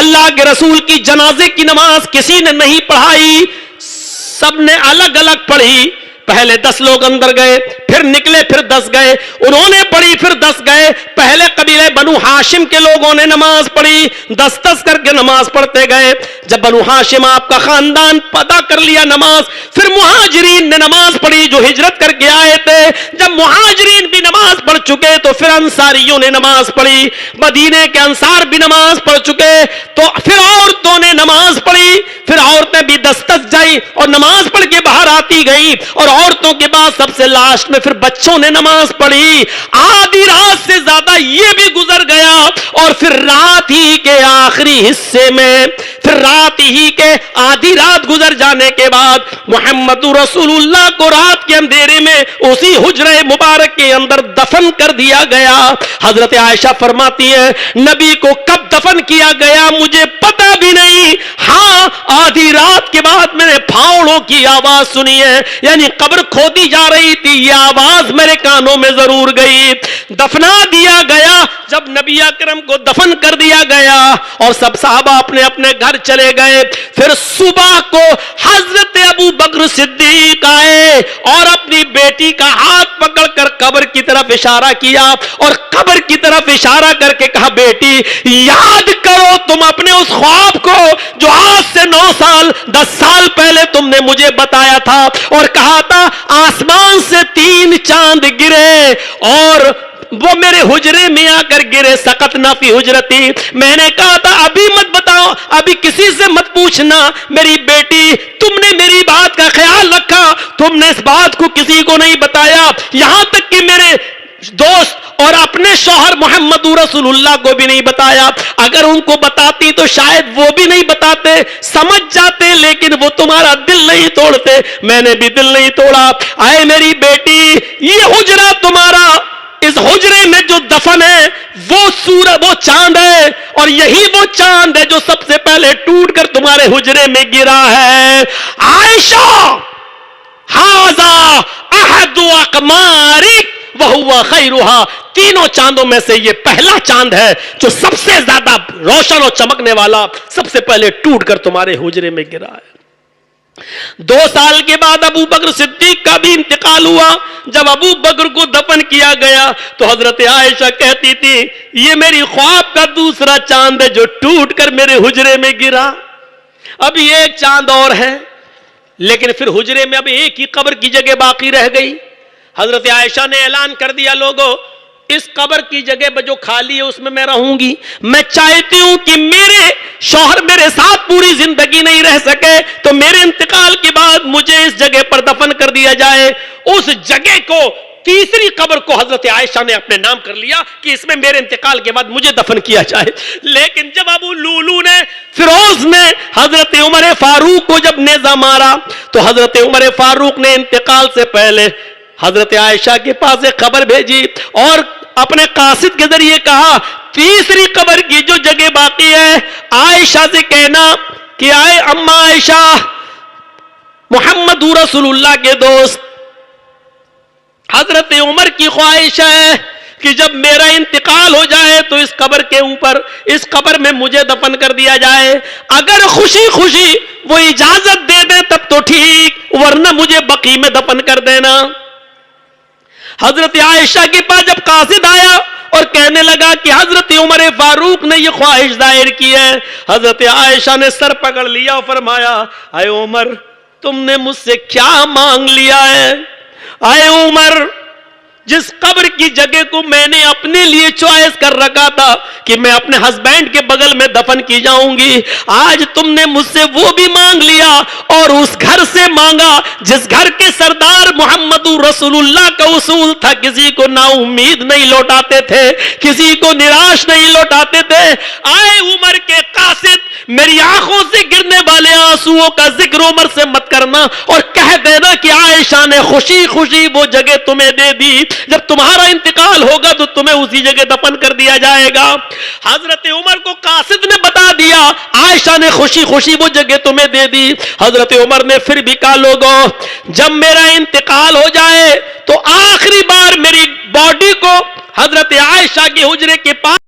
اللہ کے رسول کی جنازے کی نماز کسی نے نہیں پڑھائی, سب نے الگ الگ پڑھی. پہلے 10 لوگ اندر گئے, پھر نکلے, پھر 10 گئے, انہوں نے پڑھی, پھر 10 گئے. پہلے قبیلے بنو ہاشم کے لوگوں نے نماز پڑھی, 10 کر کے نماز پڑھتے گئے. جب بنو ہاشم آپ کا خاندان ادا کر لیا نماز, پھر مہاجرین نے نماز پڑھی جو ہجرت کر کے آئے تھے. جب مہاجرین بھی نماز پڑھ چکے تو پھر انصاریوں نے نماز پڑھی, مدینے کے انصار بھی نماز پڑھ چکے تو پھر عورتوں نے نماز پڑھی. پھر عورتیں بھی 10 جائیں اور نماز پڑھ کے باہر آتی گئی, اور عورتوں کے بعد سب سے لاسٹ میں پھر بچوں نے نماز پڑھی. آدھی رات سے زیادہ یہ بھی گزر گیا, اور پھر رات ہی کے آخری حصے میں, پھر رات ہی کے آدھی رات گزر جانے کے بعد محمد رسول اللہ کو رات کے اندھیرے میں اسی حجرے مبارک کے اندر دفن کر دیا گیا. حضرت عائشہ فرماتی ہے نبی کو کب دفن کیا گیا مجھے پتہ بھی نہیں, ہاں آدھی رات کے بعد میں نے پھاوڑوں کی آواز سنی ہے, یعنی قبر کھودی جا رہی تھی, یہ آواز میرے کانوں میں ضرور گئی. دفنا دیا گیا. جب نبی اکرم کو دفن کر دیا گیا اور سب صحابہ اپنے اپنے گھر چلے گئے, پھر صبح کو حضرت ابو بکر صدیق آئے اور اپنی بیٹی کا ہاتھ پکڑ کر قبر کی طرف اشارہ کیا اور قبر کی طرف اشارہ کر کے کہا بیٹی یاد کرو تم اپنے اس خواب کو جو آج سے 9 سال 10 سال پہلے تم نے مجھے بتایا تھا اور کہا تھا آسمان سے 3 چاند گرے اور وہ میرے حجرے میں آ کر گرے, سقط نہ فی حجرتی. میں نے کہا تھا ابھی مت بتاؤ, ابھی کسی سے مت پوچھنا میری بیٹی, تم نے میری بات کا خیال رکھا, تم نے اس بات کو کسی کو نہیں بتایا, یہاں تک کہ میرے دوست اور اپنے شوہر محمد رسول اللہ کو بھی نہیں بتایا. اگر ان کو بتاتی تو شاید وہ بھی نہیں بتاتے, سمجھ جاتے, لیکن وہ تمہارا دل نہیں توڑتے, میں نے بھی دل نہیں توڑا. اے میری بیٹی یہ حجرہ تمہارا اس حجرے میں جو دفن ہے وہ سورج، وہ چاند ہے، اور یہی وہ چاند ہے جو سب سے پہلے ٹوٹ کر تمہارے حجرے میں گرا ہے۔ عائشہ ھذا احد اقمارک وہو خیرھا، تینوں چاندوں میں سے یہ پہلا چاند ہے جو سب سے زیادہ روشن اور چمکنے والا، سب سے پہلے ٹوٹ کر تمہارے حجرے میں گرا ہے۔ 2 سال کے بعد ابو بکر صدیق کا بھی انتقال ہوا۔ جب ابو بکر کو دفن کیا گیا تو حضرت عائشہ کہتی تھی یہ میری خواب کا دوسرا چاند ہے جو ٹوٹ کر میرے حجرے میں گرا۔ ابھی ایک چاند اور ہے، لیکن پھر حجرے میں ابھی ایک ہی قبر کی جگہ باقی رہ گئی۔ حضرت عائشہ نے اعلان کر دیا لوگوں اس قبر کی جگہ جو خالی ہے اس میں میں رہوں گی، میں چاہتی ہوں کہ میرے شوہر میرے ساتھ پوری زندگی نہیں رہ سکے تو میرے انتقال کے بعد مجھے اس جگہ پر دفن کر دیا جائے۔ اس جگہ کو تیسری قبر کو حضرت عائشہ نے اپنے نام کر لیا کہ اس میں میرے انتقال کے بعد مجھے دفن کیا جائے۔ لیکن جب ابو لولو نے، فیروز نے حضرت عمر فاروق کو جب نیزہ مارا تو حضرت عمر فاروق نے انتقال سے پہلے حضرت عائشہ کے پاس ایک خبر بھیجی اور اپنے قاصد کے ذریعے کہا تیسری قبر کی جو جگہ باقی ہے عائشہ سے کہنا کہ آئے اما عائشہ، محمد رسول اللہ کے دوست حضرت عمر کی خواہش ہے کہ جب میرا انتقال ہو جائے تو اس قبر کے اوپر، اس قبر میں مجھے دفن کر دیا جائے۔ اگر خوشی خوشی وہ اجازت دے دیں تب تو ٹھیک، ورنہ مجھے بقیع میں دفن کر دینا۔ حضرت عائشہ کے پاس جب قاصد آیا اور کہنے لگا کہ حضرت عمر فاروق نے یہ خواہش ظاہر کی ہے، حضرت عائشہ نے سر پکڑ لیا اور فرمایا اے عمر تم نے مجھ سے کیا مانگ لیا ہے؟ اے عمر، جس قبر کی جگہ کو میں نے اپنے لیے چوائس کر رکھا تھا کہ میں اپنے ہسبینڈ کے بغل میں دفن کی جاؤں گی، آج تم نے مجھ سے وہ بھی مانگ لیا اور اس گھر سے مانگا جس گھر کے سردار محمد رسول اللہ کا اصول تھا کسی کو نا امید نہیں لوٹاتے تھے، کسی کو نراش نہیں لوٹاتے تھے۔ آئے عمر کے قاصد، میری آنکھوں سے گرنے والے آنسوؤں کا ذکر عمر سے مت کرنا اور کہہ دینا کہ عائشہ نے خوشی خوشی وہ جگہ تمہیں دے دی، جب تمہارا انتقال ہوگا تو تمہیں اسی جگہ دفن کر دیا جائے گا۔ حضرت عمر کو قاصد نے بتا دیا عائشہ نے خوشی خوشی وہ جگہ تمہیں دے دی۔ حضرت عمر نے پھر بھی کہا لوگوں جب میرا انتقال ہو جائے تو آخری بار میری باڈی کو حضرت عائشہ کے حجرے کے پاس